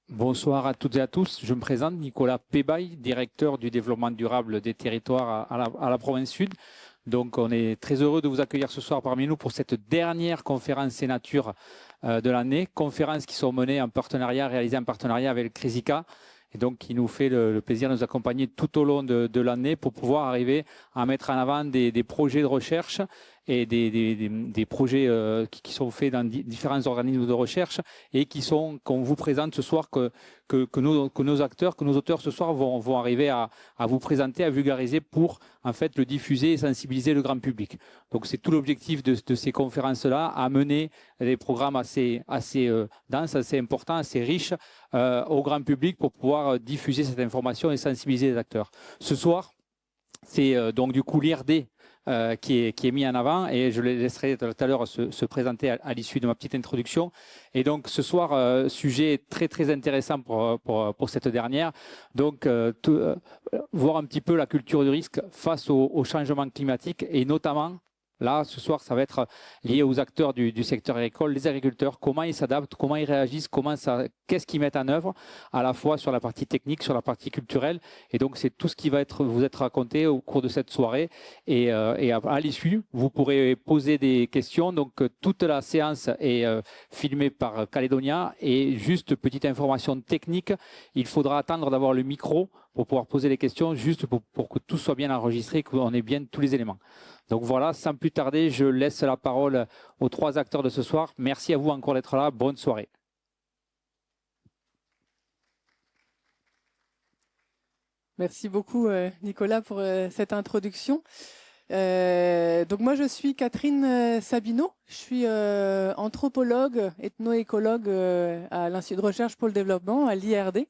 Bonsoir à toutes et à tous. Je me présente, Nicolas Pébaille, directeur du développement durable des territoires à la province sud. Donc, on est très heureux de vous accueillir ce soir parmi nous pour cette dernière conférence Sénature de l'année. Conférence qui sont menées en partenariat, réalisées en partenariat avec le CRISICA. Et donc, qui nous fait le plaisir de nous accompagner tout au long de l'année pour pouvoir arriver à mettre en avant des projets de recherche et des projets qui sont faits dans différents organismes de recherche et qu'on vous présente ce soir, que nos acteurs, que nos auteurs ce soir vont arriver à vous présenter, à vulgariser pour en fait le diffuser et sensibiliser le grand public. Donc c'est tout l'objectif de ces conférences-là, amener des programmes assez denses, assez importants, assez riches au grand public pour pouvoir diffuser cette information et sensibiliser les acteurs. Ce soir, c'est donc du coup l'IRD qui est mis en avant et je les laisserai tout à l'heure se présenter à l'issue de ma petite introduction. Et donc ce soir, sujet très très intéressant pour cette dernière. Donc voir un petit peu la culture du risque face au changement climatique et notamment là, ce soir, ça va être lié aux acteurs du secteur agricole, les agriculteurs, comment ils s'adaptent, comment ils réagissent, qu'est-ce qu'ils mettent en œuvre, à la fois sur la partie technique, sur la partie culturelle. Et donc, c'est tout ce qui va vous être raconté au cours de cette soirée. Et à l'issue, vous pourrez poser des questions. Donc, toute la séance est filmée par Calédonia. Et juste petite information technique, il faudra attendre d'avoir le micro pour pouvoir poser les questions, juste pour que tout soit bien enregistré, qu'on ait bien tous les éléments. Donc voilà, sans plus tarder, je laisse la parole aux trois acteurs de ce soir. Merci à vous encore d'être là. Bonne soirée. Merci beaucoup Nicolas pour cette introduction. Donc moi je suis Catherine Sabineau, je suis anthropologue, ethno-écologue à l'Institut de recherche pour le développement, à l'IRD.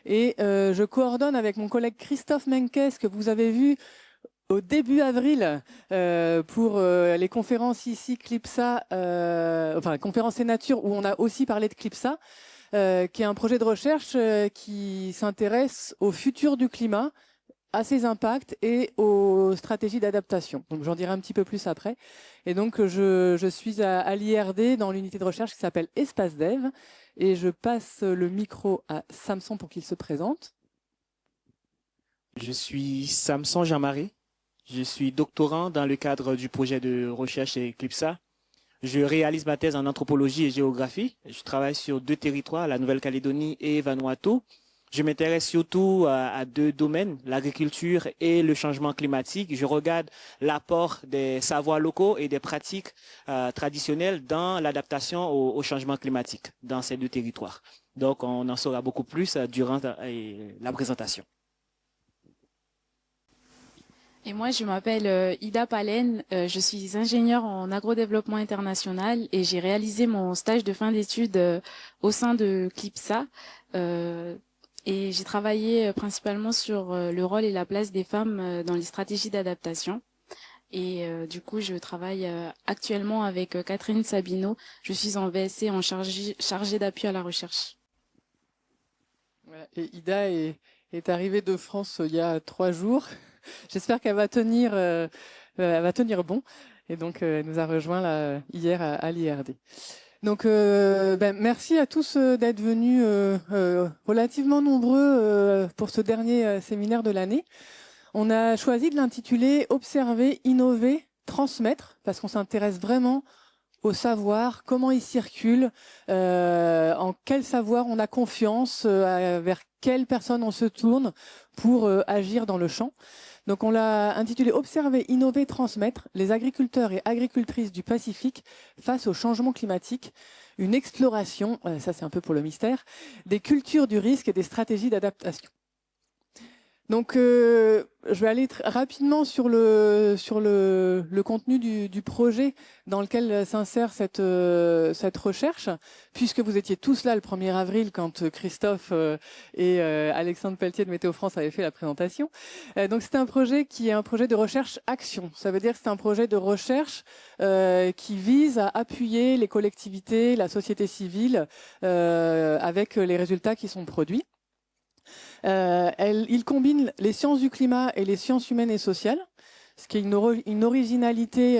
Et je coordonne avec mon collègue Christophe Menkes, que vous avez vu au début avril pour les conférences ici CLIPSA, enfin conférence Sénature où on a aussi parlé de CLIPSA, qui est un projet de recherche qui s'intéresse au futur du climat, à ses impacts et aux stratégies d'adaptation. Donc j'en dirai un petit peu plus après. Et donc je suis à l'IRD dans l'unité de recherche qui s'appelle Espace Dev et je passe le micro à Samson pour qu'il se présente. Je suis Samson Jean-Marie. Je suis doctorant dans le cadre du projet de recherche Eclipsa. Je réalise ma thèse en anthropologie et géographie. Je travaille sur 2 territoires, la Nouvelle-Calédonie et Vanuatu. Je m'intéresse surtout à 2 domaines, l'agriculture et le changement climatique. Je regarde l'apport des savoirs locaux et des pratiques traditionnelles dans l'adaptation au changement climatique dans ces 2 territoires. Donc, on en saura beaucoup plus durant la présentation. Et moi, je m'appelle Ida Palen, je suis ingénieure en agrodéveloppement international et j'ai réalisé mon stage de fin d'études au sein de CLIPSA. Et j'ai travaillé principalement sur le rôle et la place des femmes dans les stratégies d'adaptation. Et du coup, je travaille actuellement avec Catherine Sabineau. Je suis en VSC en chargée d'appui à la recherche. Voilà. Et Ida est arrivée de France il y a 3 jours. J'espère qu'elle va tenir bon. Et donc, elle nous a rejoint là, hier à l'IRD. Donc, merci à tous d'être venus relativement nombreux pour ce dernier séminaire de l'année. On a choisi de l'intituler « Observer, innover, transmettre » parce qu'on s'intéresse vraiment au savoir, comment il circule, en quel savoir on a confiance, vers quelle personne on se tourne pour agir dans le champ. Donc on l'a intitulé « Observer, innover, transmettre les agriculteurs et agricultrices du Pacifique face au changement climatique, une exploration, ça c'est un peu pour le mystère, des cultures du risque et des stratégies d'adaptation ». Donc, je vais aller rapidement sur le contenu du projet dans lequel s'insère cette recherche, puisque vous étiez tous là le 1er avril quand Christophe et Alexandre Pelletier de Météo France avaient fait la présentation. Donc, c'est un projet qui est un projet de recherche-action. Ça veut dire que c'est un projet de recherche qui vise à appuyer les collectivités, la société civile, avec les résultats qui sont produits. Il combine les sciences du climat et les sciences humaines et sociales. ce qui est une originalité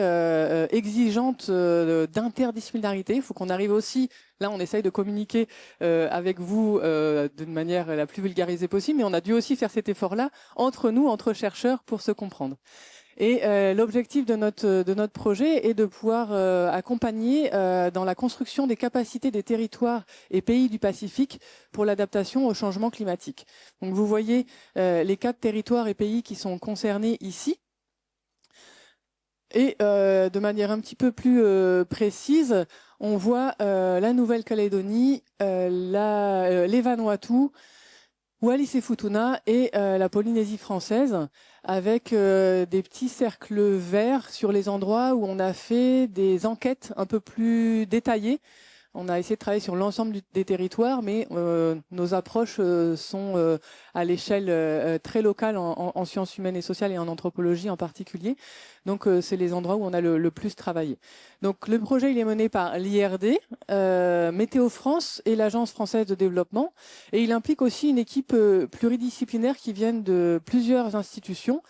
exigeante d'interdisciplinarité. Il faut qu'on arrive aussi, là on essaye de communiquer avec vous d'une manière la plus vulgarisée possible, mais on a dû aussi faire cet effort-là entre nous, entre chercheurs, pour se comprendre. Et l'objectif de notre projet est de pouvoir accompagner dans la construction des capacités des territoires et pays du Pacifique pour l'adaptation au changement climatique. Donc vous voyez les 4 territoires et pays qui sont concernés ici. Et de manière un petit peu plus précise, on voit la Nouvelle-Calédonie, les Vanuatu, Wallis et Futuna et la Polynésie française, avec des petits cercles verts sur les endroits où on a fait des enquêtes un peu plus détaillées. On a essayé de travailler sur l'ensemble des territoires, mais nos approches sont à l'échelle très locale en sciences humaines et sociales et en anthropologie en particulier. Donc c'est les endroits où on a le plus travaillé. Donc le projet il est mené par l'IRD, Météo France et l'Agence française de développement, et il implique aussi une équipe pluridisciplinaire qui viennent de plusieurs institutions.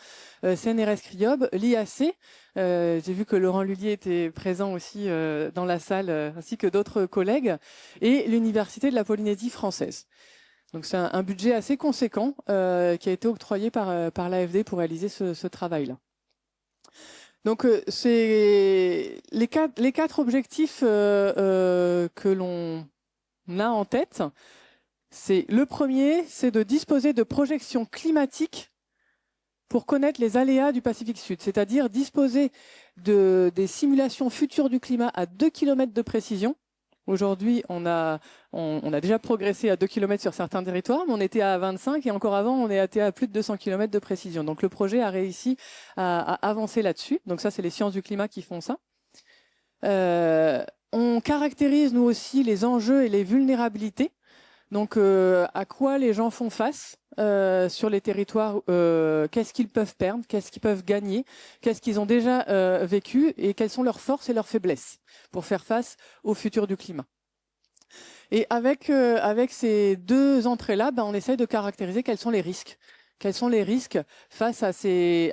CNRS CRIOB, l'IAC, j'ai vu que Laurent Lullier était présent aussi dans la salle, ainsi que d'autres collègues, et l'Université de la Polynésie française. Donc c'est un budget assez conséquent qui a été octroyé par l'AFD pour réaliser ce travail-là. Donc c'est les quatre objectifs que l'on a en tête. C'est le premier, c'est de disposer de projections climatiques pour connaître les aléas du Pacifique Sud, c'est-à-dire disposer des simulations futures du climat à 2 km de précision. Aujourd'hui, on a déjà progressé à 2 km sur certains territoires, mais on était à 25 et encore avant, on était à plus de 200 km de précision. Donc le projet a réussi à avancer là-dessus. Donc ça, c'est les sciences du climat qui font ça. On caractérise, nous aussi, les enjeux et les vulnérabilités. Donc, à quoi les gens font face sur les territoires, qu'est-ce qu'ils peuvent perdre, qu'est-ce qu'ils peuvent gagner, qu'est-ce qu'ils ont déjà vécu et quelles sont leurs forces et leurs faiblesses pour faire face au futur du climat. Et avec ces deux entrées-là, on essaye de caractériser quels sont les risques. Quels sont les risques face à ces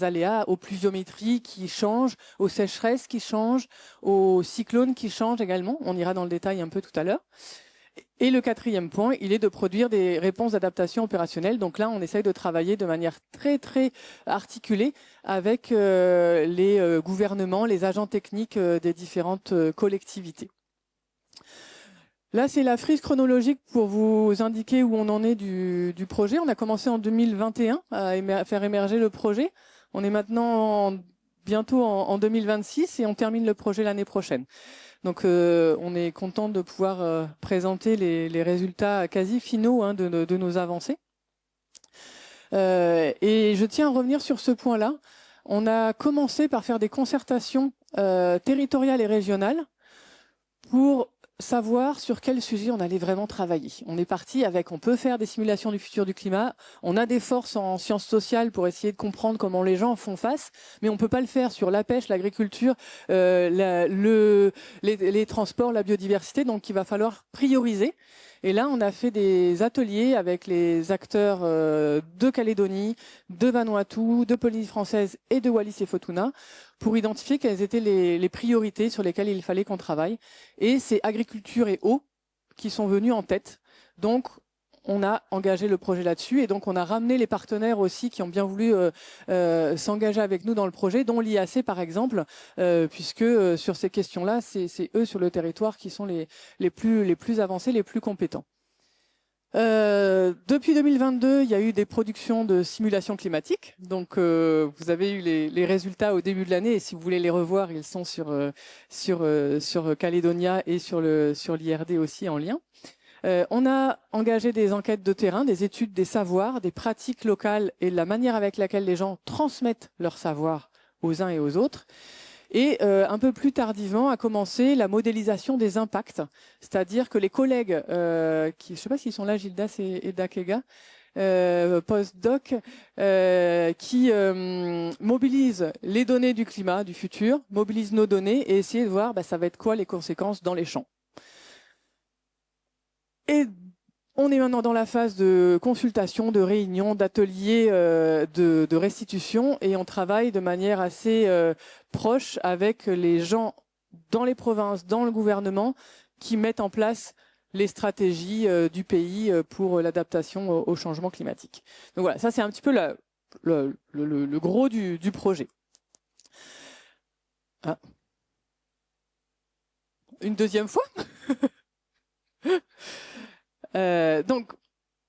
aléas, aux pluviométries qui changent, aux sécheresses qui changent, aux cyclones qui changent également. On ira dans le détail un peu tout à l'heure. Et le quatrième point, il est de produire des réponses d'adaptation opérationnelle. Donc là, on essaye de travailler de manière très, très articulée avec les gouvernements, les agents techniques des différentes collectivités. Là, c'est la frise chronologique pour vous indiquer où on en est du projet. On a commencé en 2021 à faire émerger le projet. On est maintenant bientôt en 2026 et on termine le projet l'année prochaine. Donc on est content de pouvoir présenter les résultats quasi finaux de nos avancées. Et je tiens à revenir sur ce point-là. On a commencé par faire des concertations territoriales et régionales pour savoir sur quel sujet on allait vraiment travailler. On est parti avec, on peut faire des simulations du futur du climat, on a des forces en sciences sociales pour essayer de comprendre comment les gens font face, mais on peut pas le faire sur la pêche, l'agriculture, les transports, la biodiversité, donc il va falloir prioriser. Et là, on a fait des ateliers avec les acteurs de Calédonie, de Vanuatu, de Polynésie française et de Wallis et Futuna pour identifier quelles étaient les priorités sur lesquelles il fallait qu'on travaille. Et c'est agriculture et eau qui sont venus en tête. Donc, on a engagé le projet là-dessus et donc on a ramené les partenaires aussi qui ont bien voulu s'engager avec nous dans le projet, dont l'IAC par exemple, puisque sur ces questions-là, c'est eux sur le territoire qui sont les plus avancés, les plus compétents. Depuis 2022, il y a eu des productions de simulations climatiques. Donc, vous avez eu les résultats au début de l'année. Et si vous voulez les revoir, ils sont sur Caledonia et sur l'IRD aussi en lien. On a engagé des enquêtes de terrain, des études des savoirs, des pratiques locales et de la manière avec laquelle les gens transmettent leur savoir aux uns et aux autres. Et un peu plus tardivement a commencé la modélisation des impacts, c'est-à-dire que les collègues, je ne sais pas s'ils sont là, Gildas et Dakega, postdoc, qui mobilisent les données du climat, du futur, mobilisent nos données et essayer de voir ça va être quoi les conséquences dans les champs. Et On est maintenant dans la phase de consultation, de réunion, d'ateliers de restitution et on travaille de manière assez proche avec les gens dans les provinces, dans le gouvernement qui mettent en place les stratégies du pays pour l'adaptation au changement climatique. Donc voilà, ça c'est un petit peu le gros du projet. Ah. Une deuxième fois. Donc,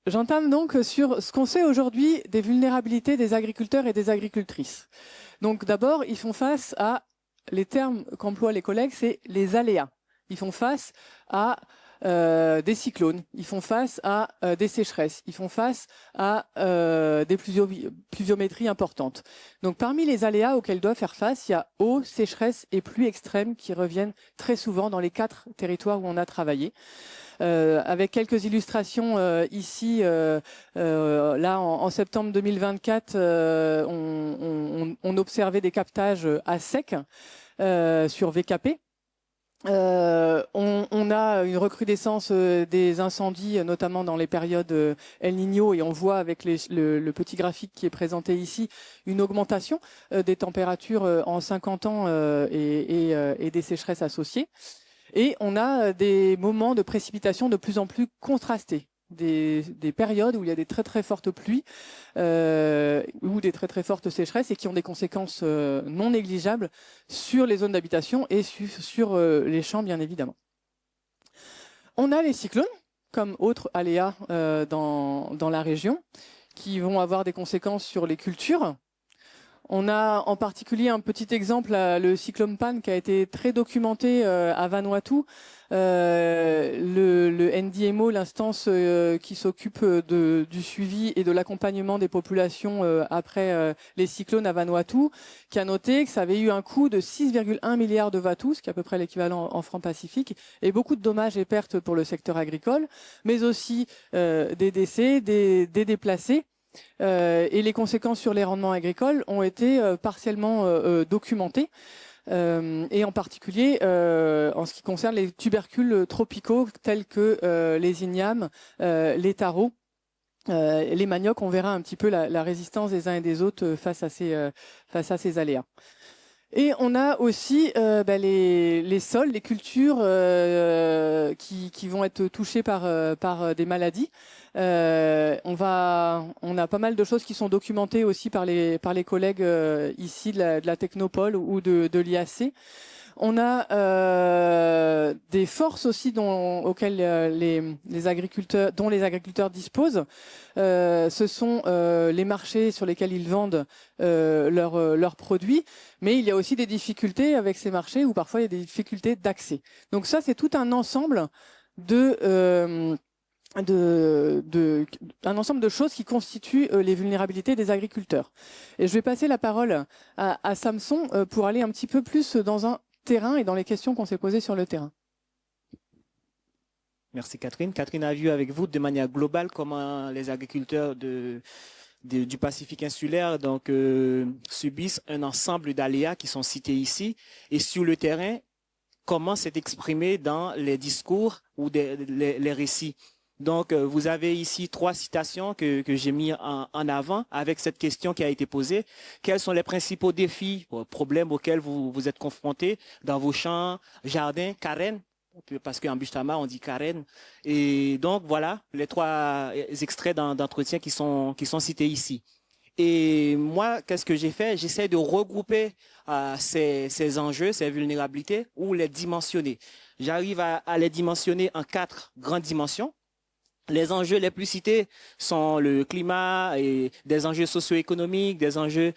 j'entame donc sur ce qu'on sait aujourd'hui des vulnérabilités des agriculteurs et des agricultrices. Donc d'abord, ils font face à, les termes qu'emploient les collègues, c'est les aléas. Ils font face à des cyclones, ils font face à des sécheresses, ils font face à des pluviométries importantes. Donc parmi les aléas auxquels doivent faire face, il y a eau, sécheresse et pluie extrêmes qui reviennent très souvent dans les 4 territoires où on a travaillé. Avec quelques illustrations ici, là en septembre 2024, on observait des captages à sec sur VKP. On a une recrudescence des incendies, notamment dans les périodes El Niño, et on voit avec le petit graphique qui est présenté ici une augmentation des températures en 50 ans et des sécheresses associées. Et on a des moments de précipitation de plus en plus contrastés. Des périodes où il y a des très très fortes pluies ou des très très fortes sécheresses et qui ont des conséquences non négligeables sur les zones d'habitation et sur les champs, bien évidemment. On a les cyclones comme autres aléas dans la région qui vont avoir des conséquences sur les cultures. On a en particulier un petit exemple, le cyclone Pan, qui a été très documenté à Vanuatu. Le NDMO, l'instance qui s'occupe du suivi et de l'accompagnement des populations après les cyclones à Vanuatu, qui a noté que ça avait eu un coût de 6,1 milliards de vatus, ce qui est à peu près l'équivalent en francs Pacifique, et beaucoup de dommages et pertes pour le secteur agricole, mais aussi des décès, des déplacés. Et les conséquences sur les rendements agricoles ont été partiellement documentées, et en particulier en ce qui concerne les tubercules tropicaux tels que les ignames, les taros, les maniocs. On verra un petit peu la résistance des uns et des autres face à ces aléas. Et on a aussi les sols, les cultures qui vont être touchées par des maladies. On a pas mal de choses qui sont documentées aussi par les collègues ici de la Technopole ou de l'IAC. On a des forces aussi dont les agriculteurs disposent. Ce sont les marchés sur lesquels ils vendent leurs produits, mais il y a aussi des difficultés avec ces marchés où parfois il y a des difficultés d'accès. Donc ça, c'est tout un ensemble un ensemble de choses qui constituent les vulnérabilités des agriculteurs. Et je vais passer la parole à Samson pour aller un petit peu plus dans un terrain et dans les questions qu'on s'est posées sur le terrain. Merci Catherine. Catherine a vu avec vous de manière globale comment les agriculteurs du Pacifique insulaire subissent un ensemble d'aléas qui sont cités ici. Et sur le terrain, comment c'est exprimé dans les discours ou les récits. Donc, vous avez ici 3 citations que j'ai mis en avant avec cette question qui a été posée. Quels sont les principaux défis, problèmes auxquels vous êtes confrontés dans vos champs, jardins, carènes? Parce qu'en Bujtama, on dit carène. Et donc, voilà les 3 extraits d'entretien qui sont cités ici. Et moi, qu'est-ce que j'ai fait? J'essaie de regrouper ces enjeux, ces vulnérabilités, ou les dimensionner. J'arrive à les dimensionner en 4 grandes dimensions. Les enjeux les plus cités sont le climat et des enjeux socio-économiques, des enjeux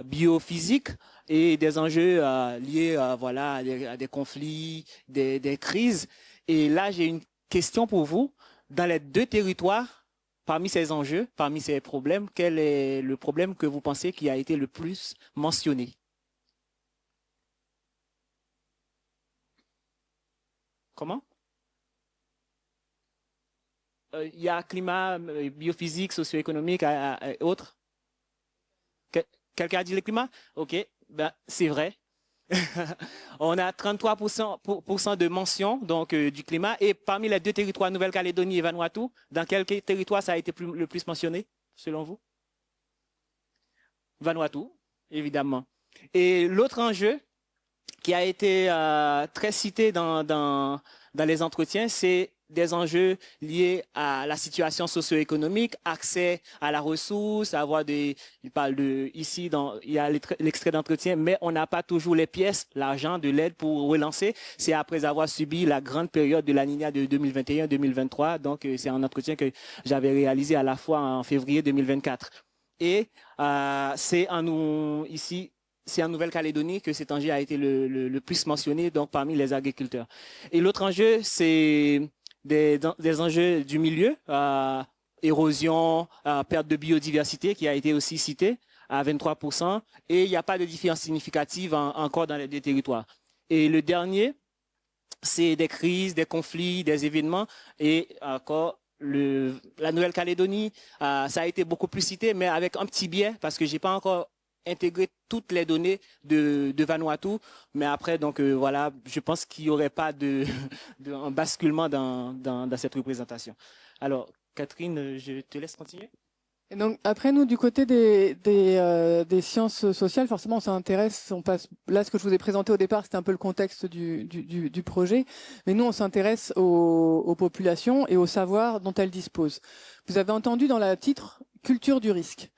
biophysiques et des enjeux liés à des conflits, des crises. Et là, j'ai une question pour vous. Dans les 2 territoires, parmi ces enjeux, parmi ces problèmes, quel est le problème que vous pensez qui a été le plus mentionné? Comment? Il y a climat, biophysique, socio-économique et autres. Quelqu'un a dit le climat? Ok, ben, c'est vrai. On a 33% de mentions donc, du climat. Et parmi les deux territoires, Nouvelle-Calédonie et Vanuatu, dans quel territoire ça a été le plus mentionné, selon vous? Vanuatu, évidemment. Et l'autre enjeu qui a été très cité dans les entretiens, c'est des enjeux liés à la situation socio-économique, accès à la ressource, avoir il parle ici, il y a l'extrait d'entretien, mais on n'a pas toujours les pièces, l'argent, de l'aide pour relancer. C'est après avoir subi la grande période de la Niña de 2021-2023. Donc, c'est un entretien que j'avais réalisé à la fois en février 2024. Et c'est ici, c'est en Nouvelle-Calédonie que cet enjeu a été le plus mentionné, donc parmi les agriculteurs. Et l'autre enjeu, c'est des enjeux du milieu, érosion, perte de biodiversité qui a été aussi cité à 23%. Et il n'y a pas de différence significative encore dans les deux territoires. Et le dernier, c'est des crises, des conflits, des événements. Et encore, la Nouvelle-Calédonie, ça a été beaucoup plus cité, mais avec un petit biais, parce que j'ai pas encore intégré toutes les données de Vanuatu, mais après, donc voilà, je pense qu'il n'y aurait pas un basculement dans cette représentation. Alors, Catherine, je te laisse continuer. Et donc après nous du côté des sciences sociales, forcément on s'intéresse, on passe là ce que je vous ai présenté au départ, c'était un peu le contexte du projet, mais nous on s'intéresse aux populations et au savoir dont elles disposent. Vous avez entendu dans le titre culture du risque.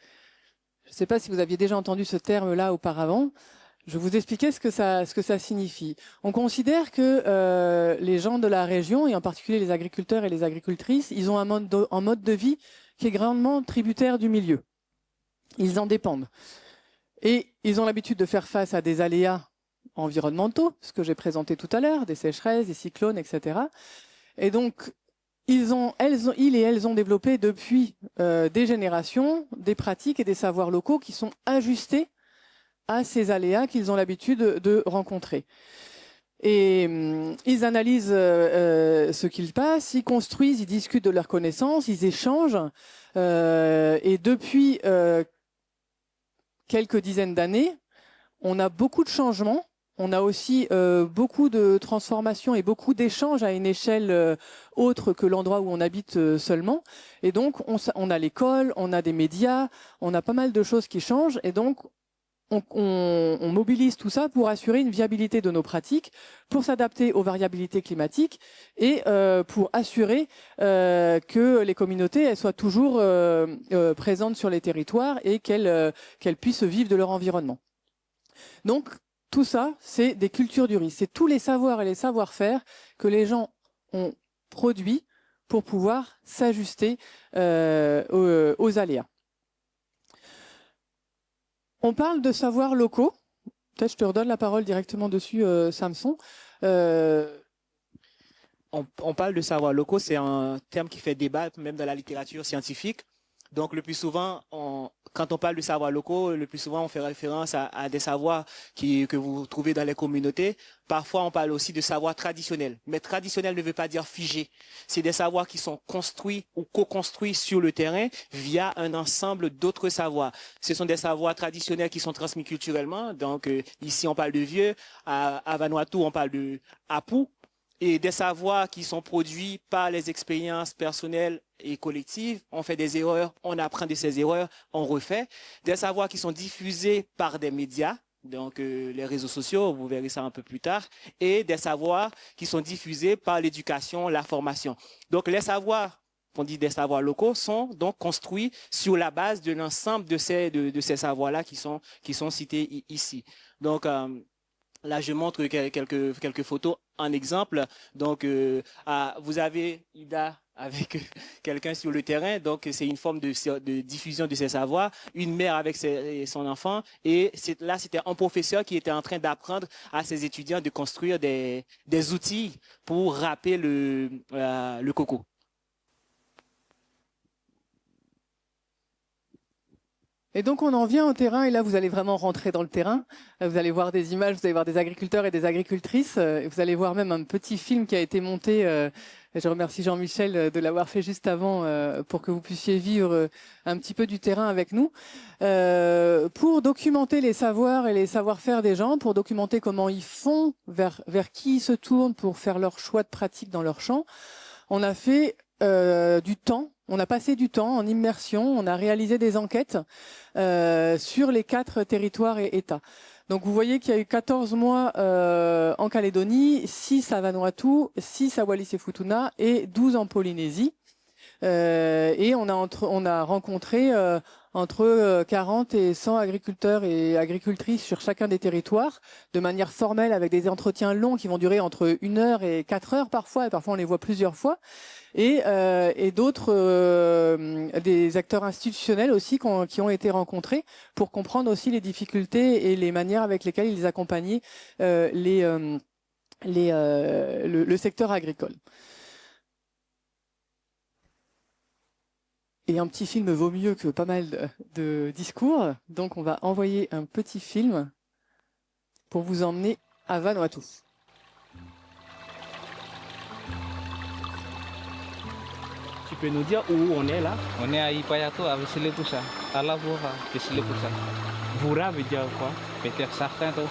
Je ne sais pas si vous aviez déjà entendu ce terme-là auparavant. Je vais vous expliquer ce que ça signifie. On considère que les gens de la région, et en particulier les agriculteurs et les agricultrices, ils ont un mode de vie qui est grandement tributaire du milieu. Ils en dépendent. Et ils ont l'habitude de faire face à des aléas environnementaux, ce que j'ai présenté tout à l'heure, des sécheresses, des cyclones, etc. Et donc, ils et elles ont développé depuis des générations des pratiques et des savoirs locaux qui sont ajustés à ces aléas qu'ils ont l'habitude de rencontrer. Et ils analysent ce qu'il passe, ils construisent, ils discutent de leurs connaissances, ils échangent. Et depuis quelques dizaines d'années, on a beaucoup de changements. On a aussi beaucoup de transformations et beaucoup d'échanges à une échelle autre que l'endroit où on habite seulement. Et donc, on a l'école, on a des médias, on a pas mal de choses qui changent. Et donc, on mobilise tout ça pour assurer une viabilité de nos pratiques, pour s'adapter aux variabilités climatiques et pour assurer que les communautés elles soient toujours présentes sur les territoires et qu'elles puissent vivre de leur environnement. Donc, tout ça, c'est des cultures du risque. C'est tous les savoirs et les savoir-faire que les gens ont produits pour pouvoir s'ajuster aux aléas. On parle de savoirs locaux. Peut-être je te redonne la parole directement dessus, Samson. On parle de savoirs locaux, c'est un terme qui fait débat, même dans la littérature scientifique. Donc, le plus souvent, quand on parle de savoirs locaux, le plus souvent, on fait référence à des savoirs que vous trouvez dans les communautés. Parfois, on parle aussi de savoirs traditionnels. Mais traditionnel ne veut pas dire figé. C'est des savoirs qui sont construits ou co-construits sur le terrain via un ensemble d'autres savoirs. Ce sont des savoirs traditionnels qui sont transmis culturellement. Donc, ici, on parle de vieux. À Vanuatu, on parle de apu. Et des savoirs qui sont produits par les expériences personnelles et collectives. On fait des erreurs, on apprend de ces erreurs, on refait. Des savoirs qui sont diffusés par des médias, donc les réseaux sociaux, vous verrez ça un peu plus tard, et des savoirs qui sont diffusés par l'éducation, la formation. Donc les savoirs, on dit des savoirs locaux, sont donc construits sur la base de l'ensemble de ces savoirs-là qui sont cités ici. Donc là, je montre quelques photos en exemple. Donc, vous avez Ida avec quelqu'un sur le terrain. Donc, c'est une forme de diffusion de ses savoirs. Une mère avec son enfant. Et là, c'était un professeur qui était en train d'apprendre à ses étudiants de construire des outils pour râper le coco. Et donc on en vient au terrain et là vous allez vraiment rentrer dans le terrain. Vous allez voir des images, vous allez voir des agriculteurs et des agricultrices. Et vous allez voir même un petit film qui a été monté. Et je remercie Jean-Michel de l'avoir fait juste avant pour que vous puissiez vivre un petit peu du terrain avec nous. Pour documenter les savoirs et les savoir-faire des gens, pour documenter comment ils font, vers qui ils se tournent pour faire leur choix de pratique dans leur champ. On a fait du temps. On a passé du temps en immersion, on a réalisé des enquêtes sur les 4 territoires et États. Donc vous voyez qu'il y a eu 14 mois en Calédonie, 6 à Vanuatu, 6 à Wallis-et-Futuna et 12 en Polynésie. Et on a rencontré entre 40 et 100 agriculteurs et agricultrices sur chacun des territoires, de manière formelle, avec des entretiens longs qui vont durer entre 1 heure et 4 heures parfois, et parfois on les voit plusieurs fois. Et d'autres, des acteurs institutionnels aussi qui ont été rencontrés pour comprendre aussi les difficultés et les manières avec lesquelles ils accompagnaient le secteur agricole. Et un petit film vaut mieux que pas mal de discours, donc on va envoyer un petit film pour vous emmener à Vanuatu. Tu peux nous dire où on est là? On est à Ipayato, avec Silepusa, à la Voura, de Silepusa. Voura veut dire quoi? Peut-être certain, toi.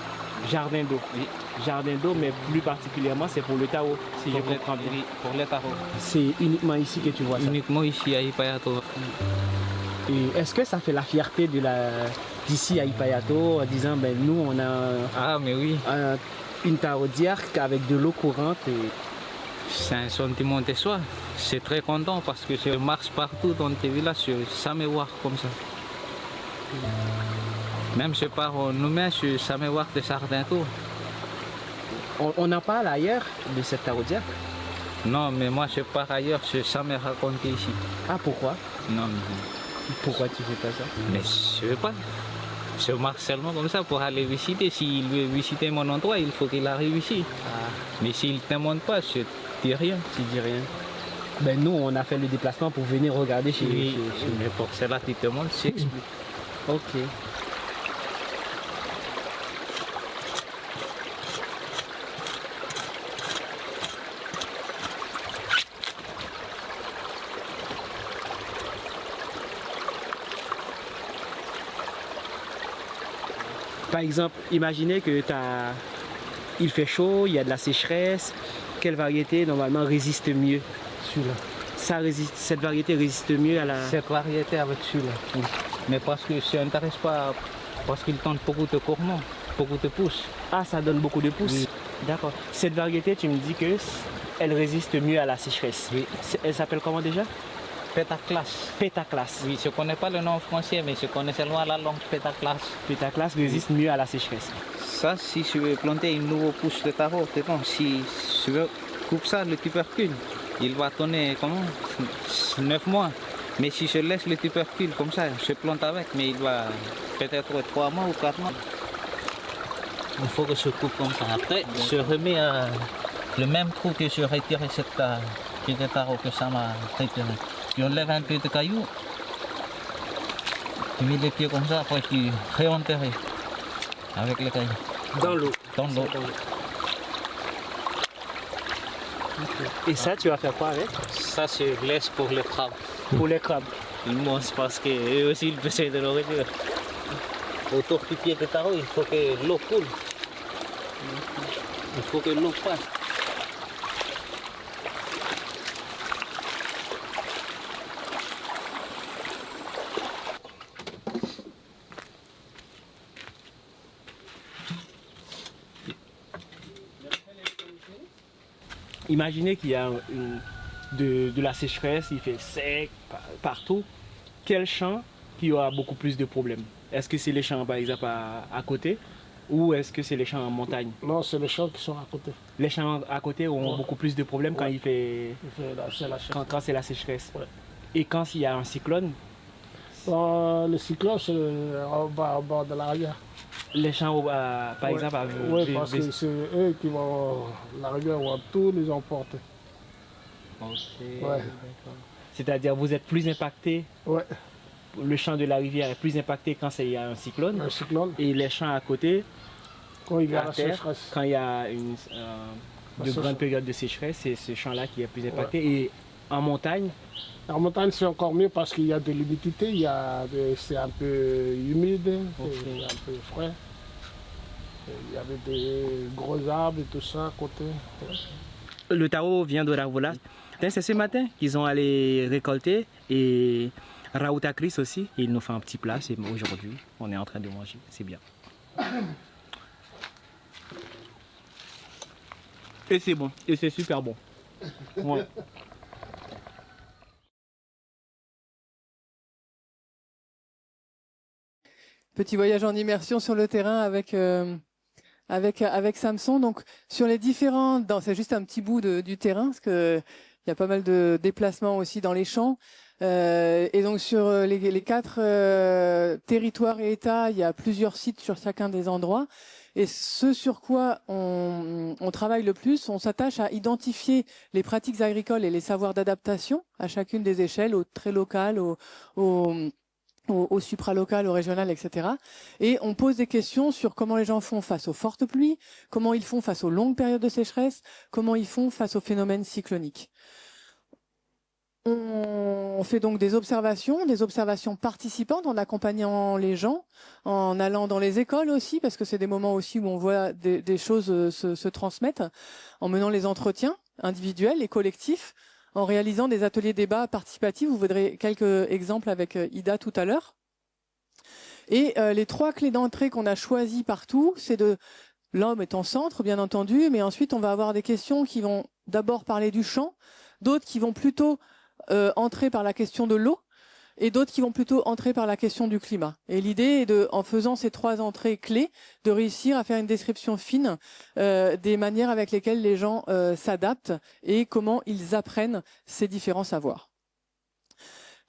Jardin d'eau. Oui. Jardin d'eau, mais plus particulièrement, c'est pour le Tao, si je comprends bien. Oui, pour les tarots. C'est uniquement ici que tu vois ça. Uniquement ici à Ipayato. Et est-ce que ça fait la fierté d'ici à Ipayato en disant, ben nous, on a Ah, mais oui. une taraudière avec de l'eau courante et... C'est un sentiment de soi. C'est très content parce que je marche partout dans tes villages, je ne jamais voir comme ça. Même je pars au Nouméa, je ne jamais voir de jardin tout. On en parle ailleurs de cette taraudière? Non, mais moi je pars ailleurs, je ne jamais raconté ici. Ah, pourquoi? Non, mais... Pourquoi tu fais pas ça? Mais je ne veux pas. Je marche seulement comme ça pour aller visiter. S'il veut visiter mon endroit, il faut qu'il arrive ici. Ah. Mais s'il ne te demande pas, je ne dis rien. Tu dis rien. Ben nous, on a fait le déplacement pour venir regarder chez Oui, chez mais pour cela, tu te demandes, je explique. Ok. Par exemple, imaginez que il fait chaud, il y a de la sécheresse. Quelle variété normalement résiste mieux? Celui-là. Cette variété résiste mieux à la... Cette variété avec celui-là, oui. Mais parce que ça n'intéresse pas, parce qu'il donne beaucoup de cornements, beaucoup de pousses. Ah, ça donne beaucoup de pousses? Oui. D'accord. Cette variété, tu me dis que elle résiste mieux à la sécheresse. Oui. Elle s'appelle comment déjà? Pétaclas. Pétaclas. Oui, je ne connais pas le nom français, mais je connais seulement la langue pétaclas. Pétaclas résiste mieux à la sécheresse. Ça, si je veux planter une nouvelle pousse de tarot, dedans, si je veux couper ça, le tubercule, il va donner comment 9 mois. Mais si je laisse le tubercule comme ça, je plante avec, mais il va peut-être 3 mois ou 4 mois. Il faut que je coupe comme ça. Après, je remets le même trou que je retire cette pied de tarot que ça m'a retiré. Tu enlèves un peu de cailloux, tu mets les pieds comme ça, après tu réenterres avec les cailloux. Dans l'eau. Dans l'eau. Et ça, tu vas faire quoi avec? Ça, je laisse pour les crabes. Pour les crabes. Ils mangent parce qu'eux aussi, ils besoin de nourriture. Autour du pied de tarot, il faut que l'eau coule. Il faut que l'eau passe. Imaginez qu'il y a de la sécheresse, il fait sec partout. Quel champ qui aura beaucoup plus de problèmes? Est-ce que c'est les champs par exemple à côté ou est-ce que c'est les champs en montagne? Non, c'est les champs qui sont à côté. Les champs à côté ont beaucoup plus de problèmes quand il fait, quand c'est la sécheresse. Ouais. Et quand il y a un cyclone? Le cyclone, c'est au bord de la rivière. Les champs, par exemple, oui, parce que c'est eux qui vont, la rivière va tout les emporter. Ok, Ouais. c'est-à-dire vous êtes plus impacté Ouais. le champ de la rivière est plus impacté quand il y a un cyclone. Un cyclone, Et les champs à côté, quand il y a à la terre, sécheresse. quand il y a de sécheresse. grandes périodes de sécheresse, c'est ce champ-là qui est plus impacté. Et en montagne, En montagne, c'est encore mieux parce qu'il y a de l'humidité, c'est un peu humide, c'est un peu frais. Et il y avait des gros arbres et tout ça à côté. le taro vient de Ravola. C'est ce matin qu'ils ont allé récolter et Raouta Chris aussi, il nous fait un petit plat. Aujourd'hui, on est en train de manger, c'est bien. Et c'est bon, et c'est super bon. Ouais. Petit voyage en immersion sur le terrain avec Samson. Donc sur les différents, c'est juste un petit bout du terrain parce que il y a pas mal de déplacements aussi dans les champs. Et donc sur les 4 territoires et États, il y a plusieurs sites sur chacun des endroits. Et ce sur quoi on travaille le plus, on s'attache à identifier les pratiques agricoles et les savoirs d'adaptation à chacune des échelles, au très local, au supralocal, au régional, etc. Et on pose des questions sur comment les gens font face aux fortes pluies, comment ils font face aux longues périodes de sécheresse, comment ils font face aux phénomènes cycloniques. On fait donc des observations participantes en accompagnant les gens, en allant dans les écoles aussi, parce que c'est des moments aussi où on voit des choses se transmettre, en menant les entretiens individuels et collectifs, en réalisant des ateliers débats participatifs. Vous verrez quelques exemples avec Ida tout à l'heure. Et les 3 clés d'entrée qu'on a choisies partout, c'est l'homme est en centre, bien entendu, mais ensuite on va avoir des questions qui vont d'abord parler du champ, d'autres qui vont plutôt entrer par la question de l'eau, et d'autres qui vont plutôt entrer par la question du climat. Et l'idée est en faisant ces 3 entrées clés, de réussir à faire une description fine des manières avec lesquelles les gens s'adaptent et comment ils apprennent ces différents savoirs.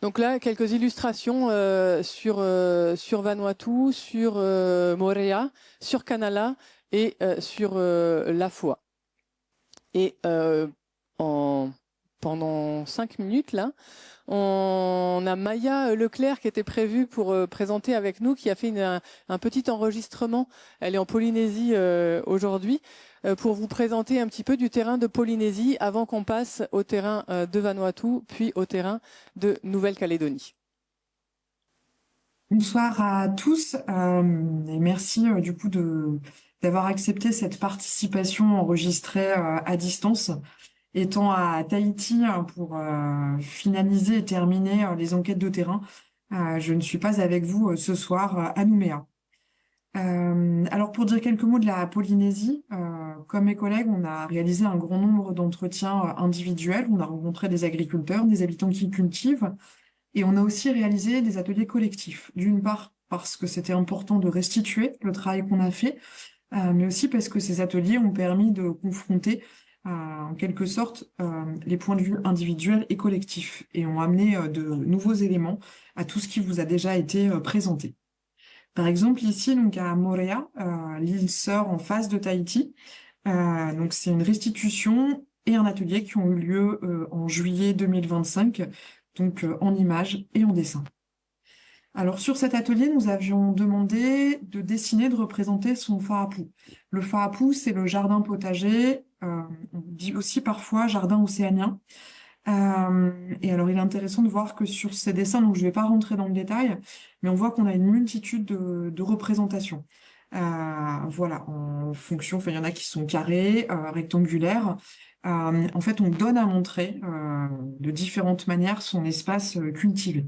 Donc là, quelques illustrations sur Vanuatu, sur Moorea, sur Kanala et sur Lafua. Et pendant 5 minutes, là, on a Maya Leclerc qui était prévue pour présenter avec nous, qui a fait un petit enregistrement. Elle est en Polynésie aujourd'hui, pour vous présenter un petit peu du terrain de Polynésie avant qu'on passe au terrain de Vanuatu, puis au terrain de Nouvelle-Calédonie. Bonsoir à tous et merci du coup d'avoir accepté cette participation enregistrée à distance. Étant à Tahiti pour finaliser et terminer les enquêtes de terrain, je ne suis pas avec vous ce soir à Nouméa. Alors pour dire quelques mots de la Polynésie, comme mes collègues, on a réalisé un grand nombre d'entretiens individuels. On a rencontré des agriculteurs, des habitants qui cultivent, et on a aussi réalisé des ateliers collectifs. D'une part parce que c'était important de restituer le travail qu'on a fait, mais aussi parce que ces ateliers ont permis de confronter en quelque sorte les points de vue individuels et collectifs, et ont amené de nouveaux éléments à tout ce qui vous a déjà été présenté. Par exemple, ici, donc à Moorea, l'île sœur en face de Tahiti, donc c'est une restitution et un atelier qui ont eu lieu en juillet 2025, donc en images et en dessin. Alors sur cet atelier, nous avions demandé de dessiner, de représenter son faapu. Le faapu, c'est le jardin potager, on dit aussi parfois jardin océanien. Et alors il est intéressant de voir que sur ces dessins, donc je ne vais pas rentrer dans le détail, mais on voit qu'on a une multitude de représentations. Voilà, en fonction, enfin, il y en a qui sont carrés, rectangulaires. En fait, on donne à montrer de différentes manières son espace cultivé.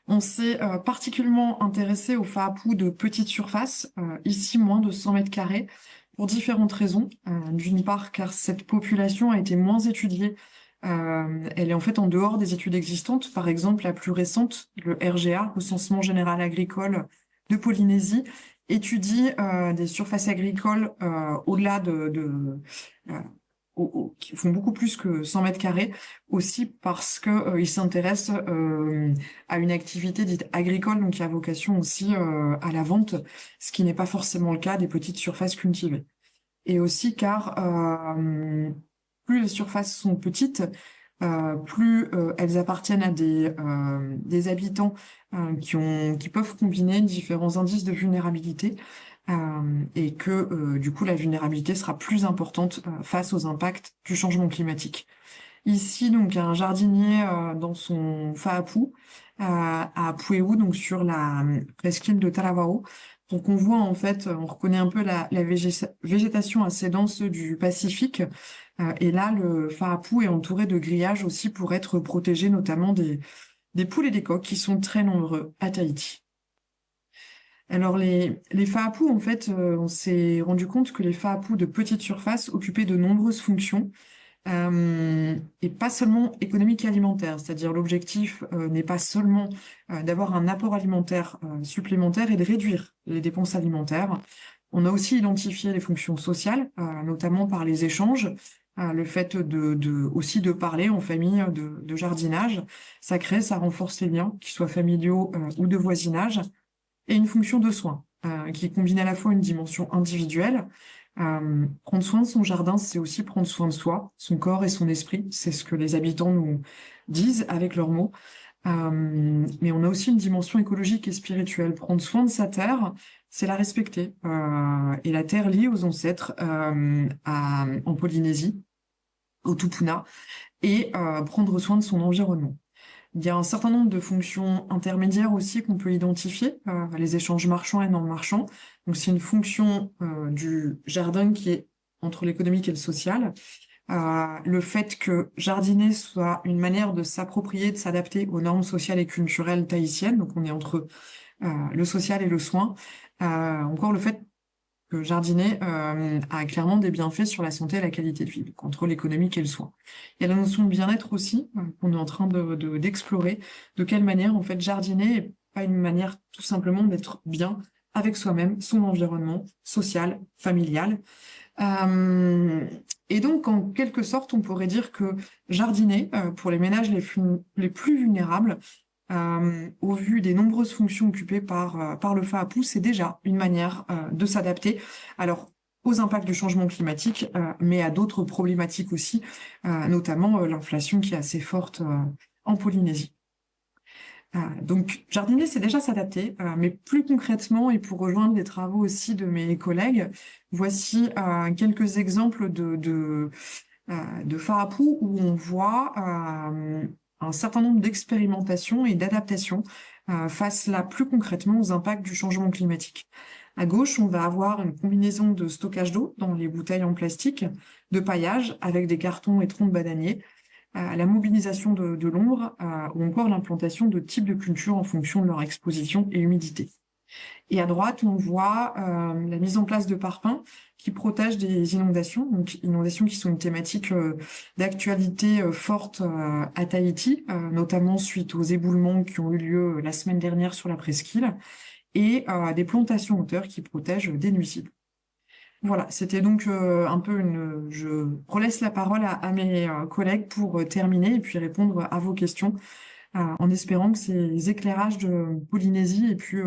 On s'est particulièrement intéressé au faapu de petite surface, ici moins de 100 mètres carrés, pour différentes raisons. D'une part, car cette population a été moins étudiée. Elle est en fait en dehors des études existantes. Par exemple, la plus récente, le RGA, Recensement général agricole de Polynésie, étudie des surfaces agricoles au-delà qui font beaucoup plus que 100 mètres carrés, aussi parce que ils s'intéressent à une activité dite agricole, donc qui a vocation aussi à la vente, ce qui n'est pas forcément le cas des petites surfaces cultivées. Et aussi car plus les surfaces sont petites, plus elles appartiennent à des habitants qui peuvent combiner différents indices de vulnérabilité et que du coup la vulnérabilité sera plus importante face aux impacts du changement climatique. Ici, donc, un jardinier dans son faapu à Puéou, donc sur la presqu'île de Taravao. Donc, on voit en fait, on reconnaît un peu la végétation assez dense du Pacifique. Et là, le faapu est entouré de grillages aussi pour être protégé, notamment des poules et des coqs qui sont très nombreux à Tahiti. Alors, les faapus, en fait, on s'est rendu compte que les faapus de petite surface occupaient de nombreuses fonctions. Et pas seulement économique et alimentaire, c'est-à-dire l'objectif n'est pas seulement d'avoir un apport alimentaire supplémentaire et de réduire les dépenses alimentaires. On a aussi identifié les fonctions sociales, notamment par les échanges, le fait aussi de parler en famille de jardinage. Ça crée, ça renforce les liens, qu'ils soient familiaux ou de voisinage, et une fonction de soins qui combine à la fois une dimension individuelle. Prendre soin de son jardin, c'est aussi prendre soin de soi, son corps et son esprit. C'est ce que les habitants nous disent avec leurs mots. Mais on a aussi une dimension écologique et spirituelle. Prendre soin de sa terre, c'est la respecter. Et la terre liée aux ancêtres en Polynésie, au Tupuna, et prendre soin de son environnement. Il y a un certain nombre de fonctions intermédiaires aussi qu'on peut identifier, les échanges marchands et non marchands. Donc, c'est une fonction du jardin qui est entre l'économique et le social. Le fait que jardiner soit une manière de s'approprier, de s'adapter aux normes sociales et culturelles tahitiennes. Donc, on est entre le social et le soin. Encore le fait que jardiner a clairement des bienfaits sur la santé et la qualité de vie, donc entre l'économique et le soin. Il y a la notion de bien-être aussi, qu'on est en train d'explorer, de quelle manière, en fait, jardiner est pas une manière tout simplement d'être bien avec soi-même, son environnement social, familial. Et donc, en quelque sorte, on pourrait dire que jardiner, pour les ménages les plus vulnérables, au vu des nombreuses fonctions occupées par le faapu, c'est déjà une manière de s'adapter alors aux impacts du changement climatique, mais à d'autres problématiques aussi, notamment l'inflation qui est assez forte en Polynésie. Donc jardiner, c'est déjà s'adapter, mais plus concrètement et pour rejoindre les travaux aussi de mes collègues, voici quelques exemples de faapu où on voit un certain nombre d'expérimentations et d'adaptations face là plus concrètement aux impacts du changement climatique. À gauche, on va avoir une combinaison de stockage d'eau dans les bouteilles en plastique, de paillage avec des cartons et troncs de bananier, la mobilisation de l'ombre ou encore l'implantation de types de cultures en fonction de leur exposition et humidité. Et à droite, on voit la mise en place de parpaings qui protègent des inondations, donc inondations qui sont une thématique d'actualité forte à Tahiti, notamment suite aux éboulements qui ont eu lieu la semaine dernière sur la presqu'île, et des plantations hauteurs qui protègent des nuisibles. Voilà, c'était donc un peu je relaisse la parole à mes collègues pour terminer et puis répondre à vos questions, en espérant que ces éclairages de Polynésie aient pu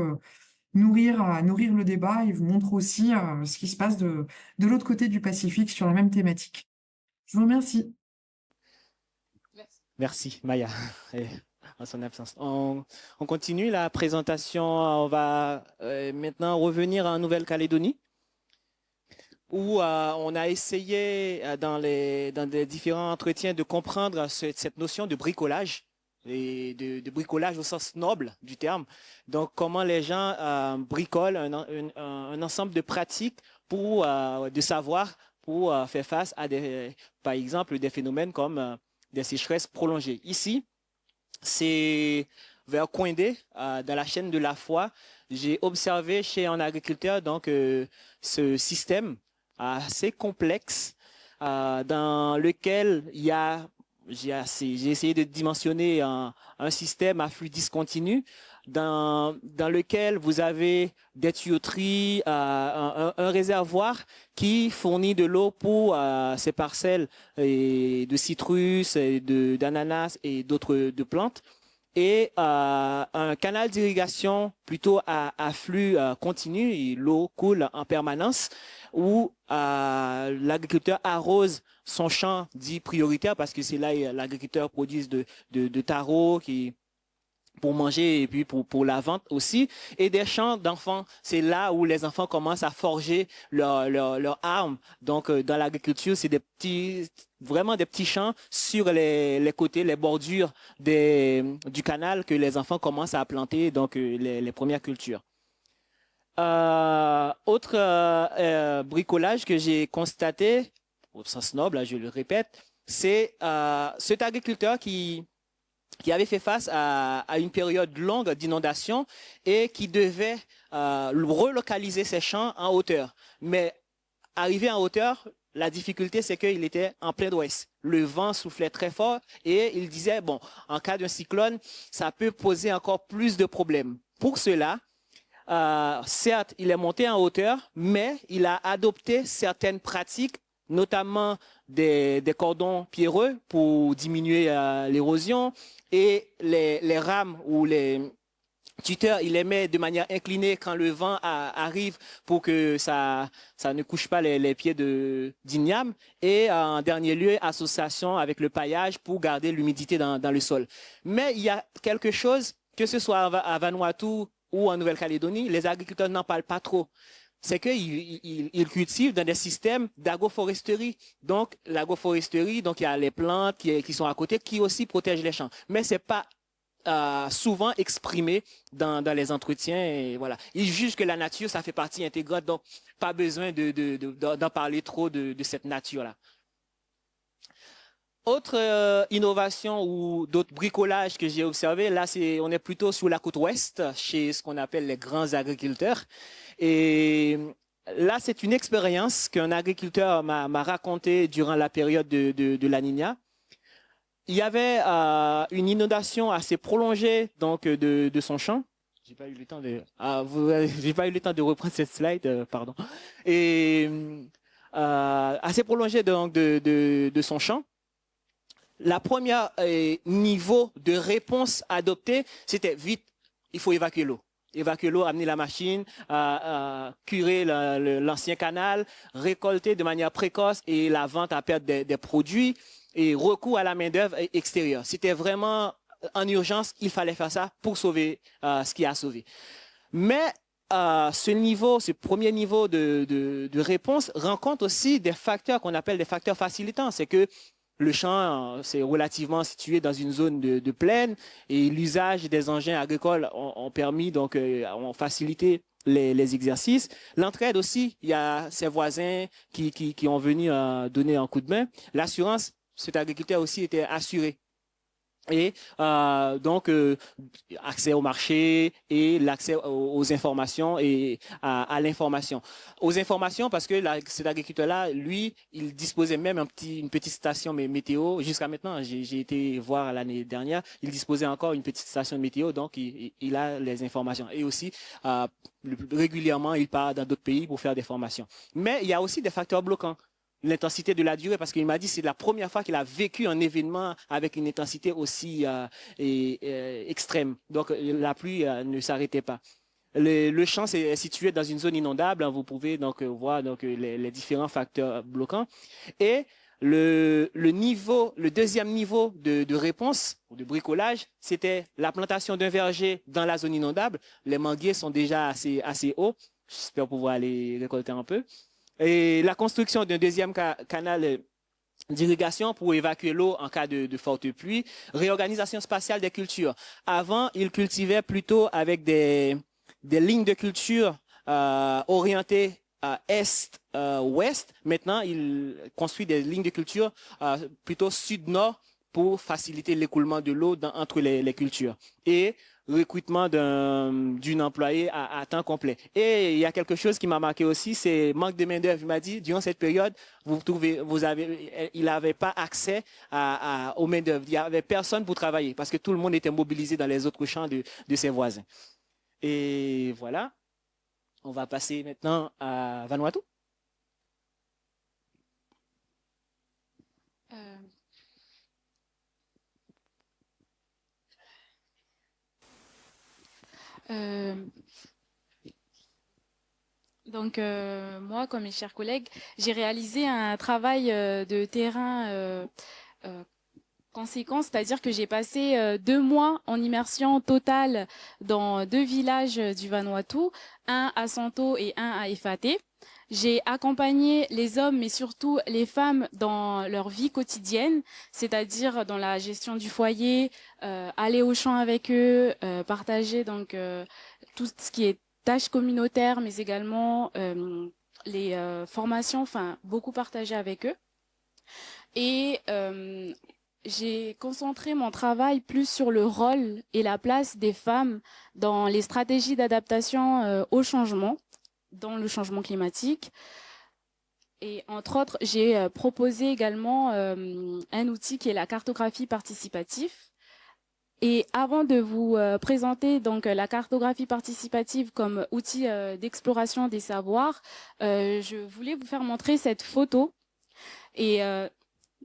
nourrir le débat et vous montre aussi ce qui se passe de l'autre côté du Pacifique sur la même thématique. Je vous remercie. Merci, Maya, en son absence. On continue la présentation. On va maintenant revenir en Nouvelle-Calédonie, où on a essayé dans des différents entretiens de comprendre cette notion de bricolage, et de bricolage au sens noble du terme. Donc, comment les gens bricolent un ensemble de pratiques de savoir pour faire face à par exemple, des phénomènes comme des sécheresses prolongées. Ici, c'est vers Coindé, dans la chaîne de la Foi. J'ai observé chez un agriculteur donc ce système assez complexe dans lequel il y a j'ai essayé de dimensionner un système à flux discontinu dans lequel vous avez des tuyauteries, un réservoir qui fournit de l'eau pour ces parcelles de citrus, d'ananas et d'autres plantes. et un canal d'irrigation plutôt à flux continu, et l'eau coule en permanence, où l'agriculteur arrose son champ dit prioritaire parce que c'est là que l'agriculteur produit de taro pour manger et puis pour la vente aussi, et des champs d'enfants. C'est là où les enfants commencent à forger leur armes. Donc, dans l'agriculture, c'est vraiment des petits champs sur les côtés, les bordures du canal que les enfants commencent à planter, donc les premières cultures. Autre bricolage que j'ai constaté, au sens noble, là, je le répète, c'est cet agriculteur qui avait fait face à une période longue d'inondation et qui devait relocaliser ses champs en hauteur. Mais arrivé en hauteur, la difficulté, c'est qu'il était en plein ouest. Le vent soufflait très fort et il disait, bon, en cas d'un cyclone, ça peut poser encore plus de problèmes. Pour cela, certes, il est monté en hauteur, mais il a adopté certaines pratiques, notamment des cordons pierreux pour diminuer l'érosion, et les rames ou les tuteurs, il les met de manière inclinée quand le vent arrive pour que ça ne couche pas les pieds d'igname. Et en dernier lieu, association avec le paillage pour garder l'humidité dans le sol. Mais il y a quelque chose, que ce soit à Vanuatu ou en Nouvelle-Calédonie, les agriculteurs n'en parlent pas trop. C'est qu'ils cultivent dans des systèmes d'agroforesterie. Donc, l'agroforesterie, donc il y a les plantes qui sont à côté, qui aussi protègent les champs. Mais c'est pas souvent exprimé dans les entretiens. Et voilà. Ils jugent que la nature, ça fait partie intégrante, donc pas besoin d'en parler trop de cette nature-là. Autre innovation ou d'autres bricolages que j'ai observé, là on est plutôt sur la côte ouest, chez ce qu'on appelle les grands agriculteurs. Et là, c'est une expérience qu'un agriculteur m'a racontée durant la période de la Niña. Il y avait une inondation assez prolongée donc de son champ. J'ai pas eu le temps j'ai pas eu le temps de reprendre cette slide, pardon. Et assez prolongée donc de son champ. La première niveau de réponse adoptée, c'était vite, il faut évacuer l'eau. Évacuer l'eau, amener la machine, curer l'ancien canal, récolter de manière précoce et la vente à perte des produits et recours à la main-d'œuvre extérieure. C'était vraiment en urgence, il fallait faire ça pour sauver ce qui a sauvé. Mais ce premier niveau de réponse rencontre aussi des facteurs qu'on appelle des facteurs facilitants. C'est que le champ, c'est relativement situé dans une zone de plaine et l'usage des engins agricoles ont permis, donc, ont facilité les exercices. L'entraide aussi, il y a ses voisins qui ont venu donner un coup de main. L'assurance, cet agriculteur aussi était assuré. Et donc, accès au marché et l'accès aux informations et à l'information. Aux informations parce que cet agriculteur-là, lui, il disposait même une petite station météo. Jusqu'à maintenant, j'ai été voir l'année dernière, il disposait encore une petite station de météo, donc il a les informations. Et aussi, régulièrement, il part dans d'autres pays pour faire des formations. Mais il y a aussi des facteurs bloquants. L'intensité de la durée, parce qu'il m'a dit que c'est la première fois qu'il a vécu un événement avec une intensité aussi extrême. Donc, la pluie ne s'arrêtait pas. Le champ est situé dans une zone inondable. Vous pouvez donc voir donc, les différents facteurs bloquants. Et le deuxième niveau de réponse, ou de bricolage, c'était la plantation d'un verger dans la zone inondable. Les manguiers sont déjà assez hauts. J'espère pouvoir les récolter un peu. Et la construction d'un deuxième canal d'irrigation pour évacuer l'eau en cas de forte pluie. Réorganisation spatiale des cultures. Avant, ils cultivaient plutôt avec des lignes de culture orientées est-ouest. Maintenant, ils construisent des lignes de culture plutôt sud-nord pour faciliter l'écoulement de l'eau entre les cultures. Et recrutement d'une employée à temps complet. Et il y a quelque chose qui m'a marqué aussi, c'est manque de main-d'œuvre. Il m'a dit, durant cette période, il n'avait pas accès aux main-d'œuvre. Il n'y avait personne pour travailler parce que tout le monde était mobilisé dans les autres champs de ses voisins. Et voilà. On va passer maintenant à Vanuatu. Euh, moi, comme mes chers collègues, j'ai réalisé un travail de terrain conséquent, c'est-à-dire que j'ai passé 2 mois en immersion totale dans 2 villages du Vanuatu, un à Santo et un à Efate. J'ai accompagné les hommes, mais surtout les femmes dans leur vie quotidienne, c'est-à-dire dans la gestion du foyer, aller au champ avec eux, partager tout ce qui est tâches communautaires, mais également les formations, enfin beaucoup partager avec eux. Et j'ai concentré mon travail plus sur le rôle et la place des femmes dans les stratégies d'adaptation au changement, dans le changement climatique. Et entre autres, j'ai proposé également un outil qui est la cartographie participative. Et avant de vous présenter donc la cartographie participative comme outil d'exploration des savoirs, je voulais vous faire montrer cette photo. Et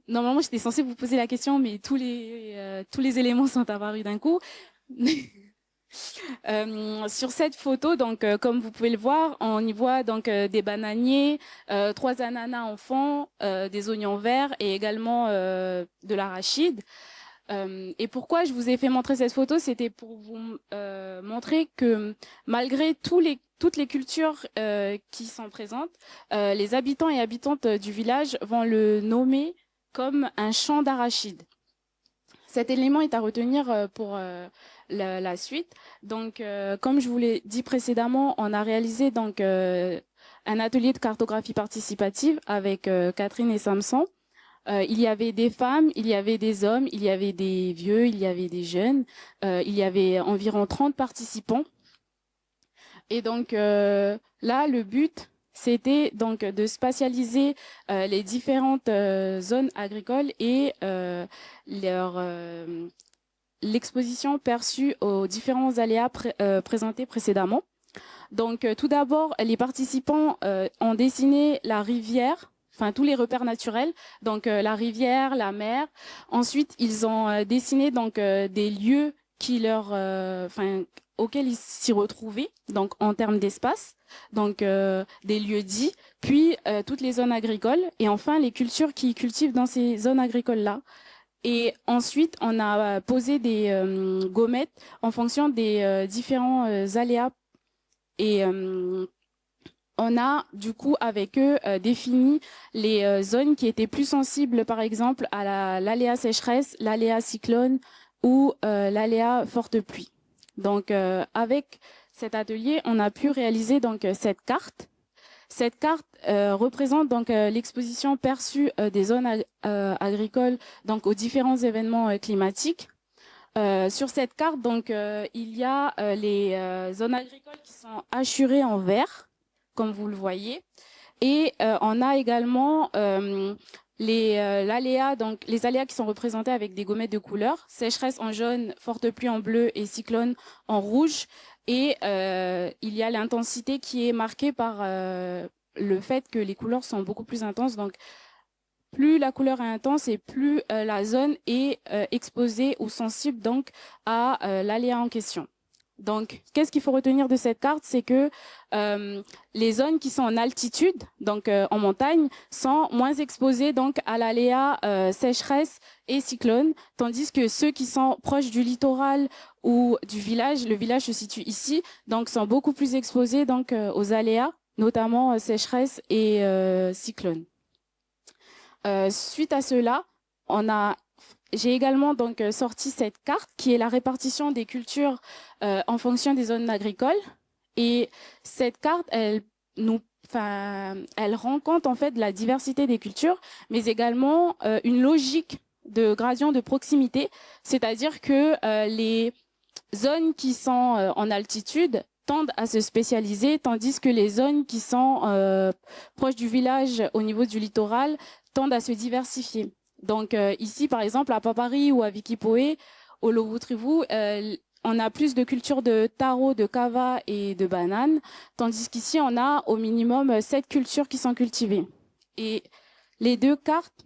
normalement, j'étais censée vous poser la question, mais tous les éléments sont apparus d'un coup. Sur cette photo, donc comme vous pouvez le voir, on y voit donc des bananiers, 3 ananas en fond, des oignons verts et également de l'arachide. Et pourquoi je vous ai fait montrer cette photo, c'était pour vous montrer que malgré toutes les cultures qui sont présentes, les habitants et habitantes du village vont le nommer comme un champ d'arachide. Cet élément est à retenir pour la suite. Donc, comme je vous l'ai dit précédemment, on a réalisé donc un atelier de cartographie participative avec Catherine et Samson. Il y avait des femmes, il y avait des hommes, il y avait des vieux, il y avait des jeunes. Il y avait environ 30 participants. Et donc là, le but, c'était donc de spatialiser les différentes zones agricoles et l'exposition perçue aux différents aléas présentés précédemment. Donc tout d'abord, les participants ont dessiné la rivière, enfin tous les repères naturels, donc la rivière, la mer. Ensuite, ils ont dessiné donc des lieux auxquels ils s'y retrouvaient, donc en termes d'espace, donc des lieux dits, puis toutes les zones agricoles et enfin les cultures qui cultivent dans ces zones agricoles-là. Et ensuite, on a posé des gommettes en fonction des différents aléas et on a du coup avec eux défini les zones qui étaient plus sensibles, par exemple à l'aléa sécheresse, l'aléa cyclone ou l'aléa forte pluie. Donc avec cet atelier, on a pu réaliser donc cette carte. Cette carte représente donc l'exposition perçue des zones agricoles donc aux différents événements climatiques. Sur cette carte, donc il y a les zones agricoles qui sont hachurées en vert, comme vous le voyez, et on a également les aléas qui sont représentés avec des gommettes de couleur, sécheresse en jaune, forte pluie en bleu et cyclone en rouge. Et il y a l'intensité qui est marquée par le fait que les couleurs sont beaucoup plus intenses. Donc, plus la couleur est intense et plus la zone est exposée ou sensible donc à l'aléa en question. Donc, qu'est-ce qu'il faut retenir de cette carte? C'est que les zones qui sont en altitude, donc en montagne, sont moins exposées donc à l'aléa sécheresse et cyclone, tandis que ceux qui sont proches du littoral ou du village, le village se situe ici, donc sont beaucoup plus exposés donc aux aléas, notamment sécheresse et cyclone. Suite à cela, j'ai également donc sorti cette carte qui est la répartition des cultures en fonction des zones agricoles. Et cette carte, elle rend compte en fait de la diversité des cultures, mais également une logique de gradient de proximité, c'est-à-dire que les zones qui sont en altitude tendent à se spécialiser, tandis que les zones qui sont proches du village au niveau du littoral tendent à se diversifier. Donc ici, par exemple, à Papari ou à Vikipoe, au Lovutrivu, on a plus de cultures de taro, de kava et de banane, tandis qu'ici, on a au minimum 7 cultures qui sont cultivées. Et les deux cartes,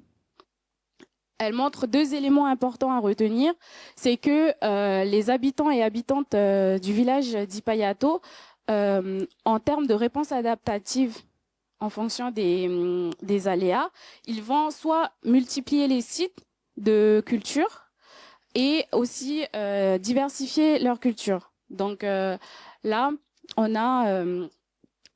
elle montre deux éléments importants à retenir. C'est que les habitants et habitantes du village d'Ipayato, en termes de réponse adaptative en fonction des aléas, ils vont soit multiplier les sites de culture et aussi diversifier leur culture. Donc là, on a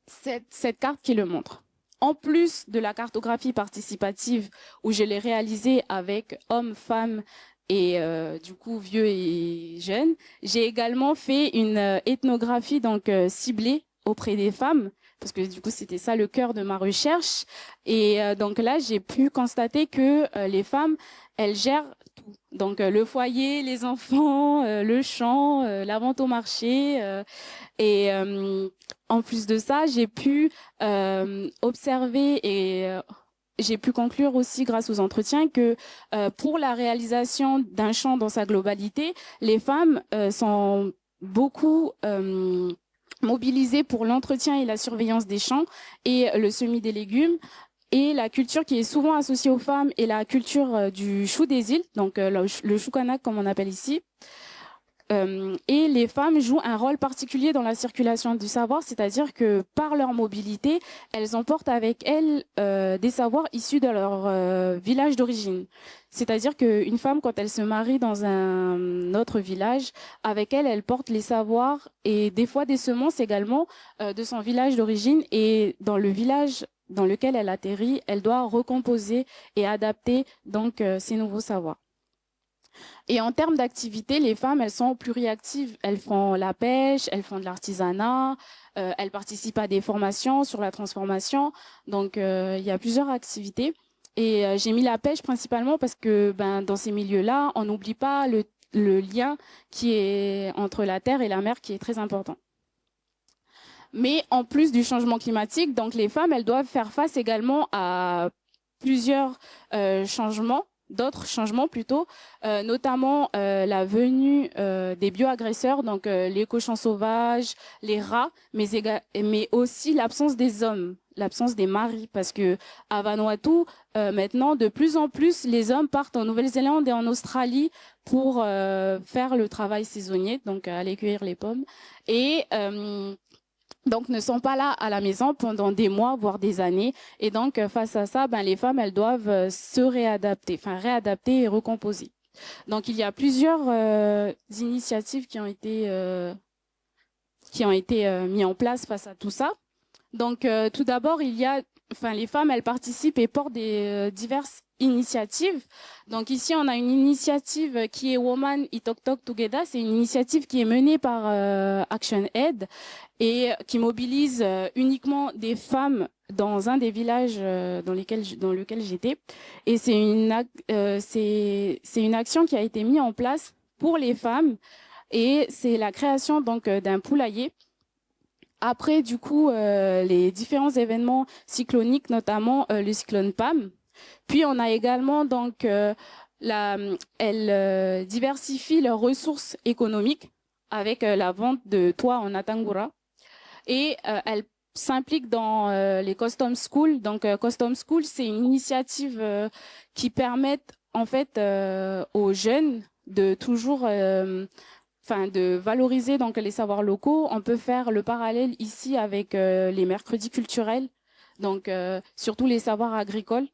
cette carte qui le montre. En plus de la cartographie participative où je l'ai réalisée avec hommes, femmes et du coup vieux et jeunes, j'ai également fait une ethnographie donc ciblée auprès des femmes parce que du coup c'était ça le cœur de ma recherche. Et donc là j'ai pu constater que les femmes elles gèrent tout. Donc le foyer, les enfants, le champ, la vente au marché et en plus de ça, j'ai pu observer et j'ai pu conclure aussi grâce aux entretiens que pour la réalisation d'un champ dans sa globalité, les femmes sont beaucoup mobilisées pour l'entretien et la surveillance des champs et le semis des légumes. Et la culture qui est souvent associée aux femmes est la culture du chou des îles, donc le chou kanak comme on appelle ici. Et les femmes jouent un rôle particulier dans la circulation du savoir, c'est-à-dire que par leur mobilité, elles emportent avec elles des savoirs issus de leur village d'origine. C'est-à-dire qu'une femme, quand elle se marie dans un autre village, avec elle, elle porte les savoirs et des fois des semences également de son village d'origine. Et dans le village dans lequel elle atterrit, elle doit recomposer et adapter donc ces nouveaux savoirs. Et en termes d'activité, les femmes, elles sont pluriactives. Elles font la pêche, elles font de l'artisanat, elles participent à des formations sur la transformation. Donc, il y a plusieurs activités. Et j'ai mis la pêche principalement parce que dans ces milieux-là, on n'oublie pas le lien qui est entre la terre et la mer qui est très important. Mais en plus du changement climatique, donc les femmes, elles doivent faire face également à plusieurs changements, d'autres changements plutôt, notamment la venue des bioagresseurs, donc les cochons sauvages, les rats, mais aussi l'absence des hommes, l'absence des maris, parce que à Vanuatu, maintenant, de plus en plus, les hommes partent en Nouvelle-Zélande et en Australie pour faire le travail saisonnier, donc aller cueillir les pommes, et donc ne sont pas là à la maison pendant des mois, voire des années. Et donc, face à ça, les femmes, elles doivent se réadapter et recomposer. Donc, il y a plusieurs initiatives qui ont été mises en place face à tout ça. Donc, tout d'abord, les femmes, elles participent et portent des diverses initiatives. Donc ici, on a une initiative qui est Women Itok Together. C'est une initiative qui est menée par ActionAid et qui mobilise uniquement des femmes dans un des villages dans lequel j'étais. Et c'est une action qui a été mise en place pour les femmes et c'est la création donc d'un poulailler. Après, du coup, les différents événements cycloniques, notamment le cyclone Pam. Puis, on a également, donc, elles diversifient leurs ressources économiques avec la vente de toits en Atangura. Et elles s'impliquent dans les Custom Schools. Donc, Custom School, c'est une initiative qui permet, en fait, aux jeunes de toujours... de valoriser donc les savoirs locaux. On peut faire le parallèle ici avec les mercredis culturels, donc surtout les savoirs agricoles.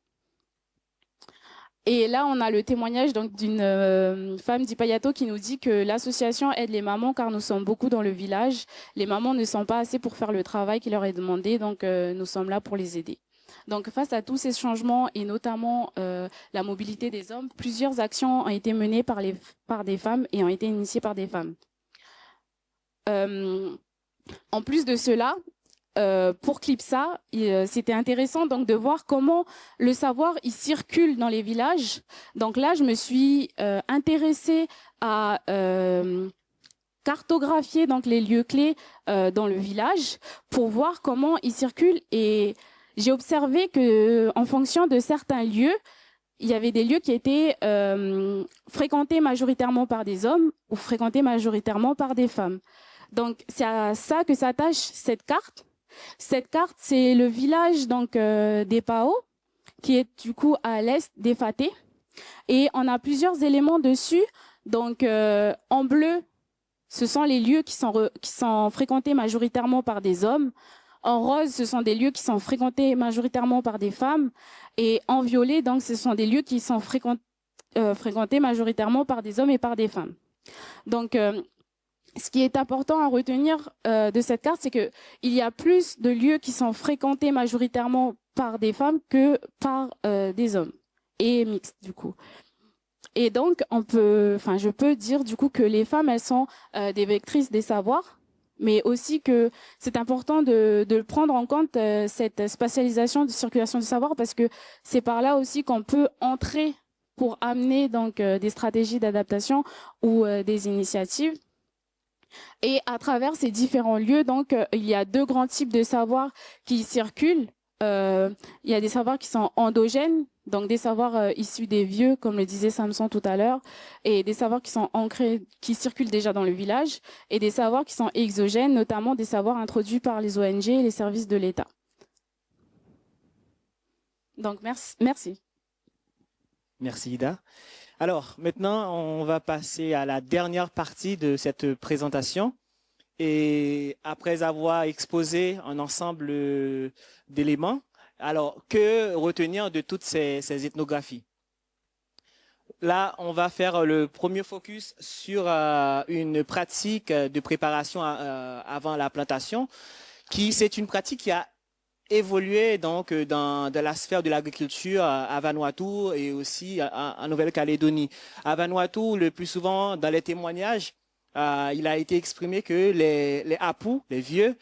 Et là, on a le témoignage donc d'une femme d'Ipayato qui nous dit que l'association aide les mamans car nous sommes beaucoup dans le village. Les mamans ne sont pas assez pour faire le travail qui leur est demandé, donc nous sommes là pour les aider. Donc, face à tous ces changements et notamment la mobilité des hommes, plusieurs actions ont été menées par des femmes et ont été initiées par des femmes. En plus de cela, pour Clipsa, c'était intéressant donc de voir comment le savoir il circule dans les villages. Donc là, je me suis intéressée à cartographier donc les lieux clés dans le village pour voir comment ils circulent et j'ai observé que, en fonction de certains lieux, il y avait des lieux qui étaient fréquentés majoritairement par des hommes ou fréquentés majoritairement par des femmes. Donc, c'est à ça que s'attache cette carte. Cette carte, c'est le village donc des Pao, qui est du coup à l'est d'Efate. Et on a plusieurs éléments dessus. Donc, en bleu, ce sont les lieux qui sont fréquentés majoritairement par des hommes. En rose, ce sont des lieux qui sont fréquentés majoritairement par des femmes. Et en violet, donc, ce sont des lieux qui sont fréquentés majoritairement par des hommes et par des femmes. Donc, ce qui est important à retenir de cette carte, c'est qu'il y a plus de lieux qui sont fréquentés majoritairement par des femmes que par des hommes, et mixtes du coup. Et donc, je peux dire du coup que les femmes, elles sont des vectrices des savoirs, mais aussi que c'est important de prendre en compte cette spatialisation de circulation du savoir, parce que c'est par là aussi qu'on peut entrer pour amener donc des stratégies d'adaptation ou des initiatives. Et à travers ces différents lieux, donc, il y a deux grands types de savoirs qui circulent. Il y a des savoirs qui sont endogènes, donc des savoirs issus des vieux, comme le disait Samson tout à l'heure, et des savoirs qui sont ancrés, qui circulent déjà dans le village, et des savoirs qui sont exogènes, notamment des savoirs introduits par les ONG et les services de l'État. Donc, merci. Merci Ida. Alors, maintenant, on va passer à la dernière partie de cette présentation. Et après avoir exposé un ensemble d'éléments, alors, que retenir de toutes ces ethnographies? Là, on va faire le premier focus sur une pratique de préparation avant la plantation, c'est une pratique qui a évolué donc dans la sphère de l'agriculture à Vanuatu et aussi en Nouvelle-Calédonie. À Vanuatu, le plus souvent dans les témoignages, il a été exprimé que les apous, les vieux,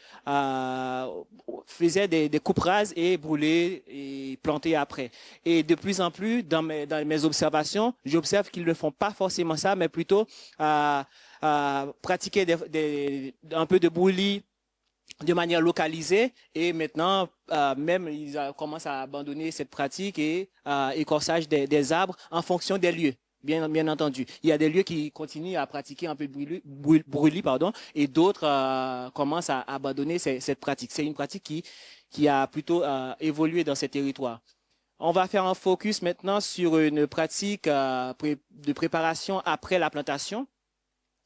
faisaient des coupes rases et brûlaient et plantaient après. Et de plus en plus, dans mes observations, j'observe qu'ils ne font pas forcément ça, mais plutôt pratiquer un peu de brûlis de manière localisée, et maintenant même ils commencent à abandonner cette pratique et écorçage des arbres en fonction des lieux. Bien entendu, il y a des lieux qui continuent à pratiquer un peu de brûlis, et d'autres commencent à abandonner cette pratique. C'est une pratique qui a plutôt évolué dans ces territoires. On va faire un focus maintenant sur une pratique de préparation après la plantation.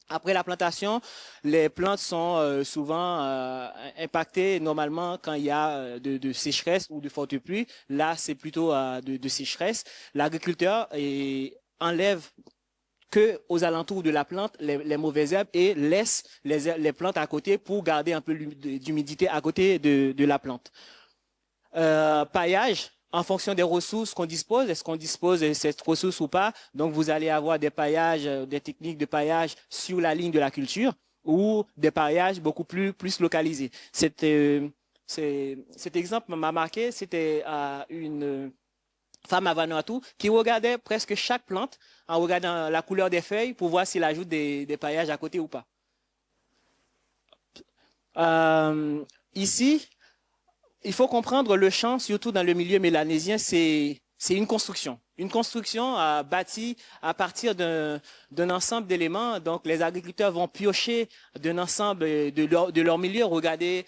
Après la plantation, les plantes sont souvent impactées normalement quand il y a de sécheresse ou de fortes pluies. Là, c'est plutôt de sécheresse. L'agriculteur enlève que aux alentours de la plante les mauvaises herbes et laisse les plantes à côté pour garder un peu d'humidité à côté de la plante. Paillage. En fonction des ressources qu'on dispose, est-ce qu'on dispose de cette ressource ou pas? Donc, vous allez avoir des paillages, des techniques de paillage sur la ligne de la culture ou des paillages beaucoup plus localisés. Cet exemple m'a marqué, c'était une femme à Vanuatu qui regardait presque chaque plante en regardant la couleur des feuilles pour voir s'il ajoute des paillages à côté ou pas. Ici, il faut comprendre le champ, surtout dans le milieu mélanésien, c'est une construction. Une construction bâtie à partir d'un ensemble d'éléments. Donc, les agriculteurs vont piocher d'un ensemble de leur milieu, regarder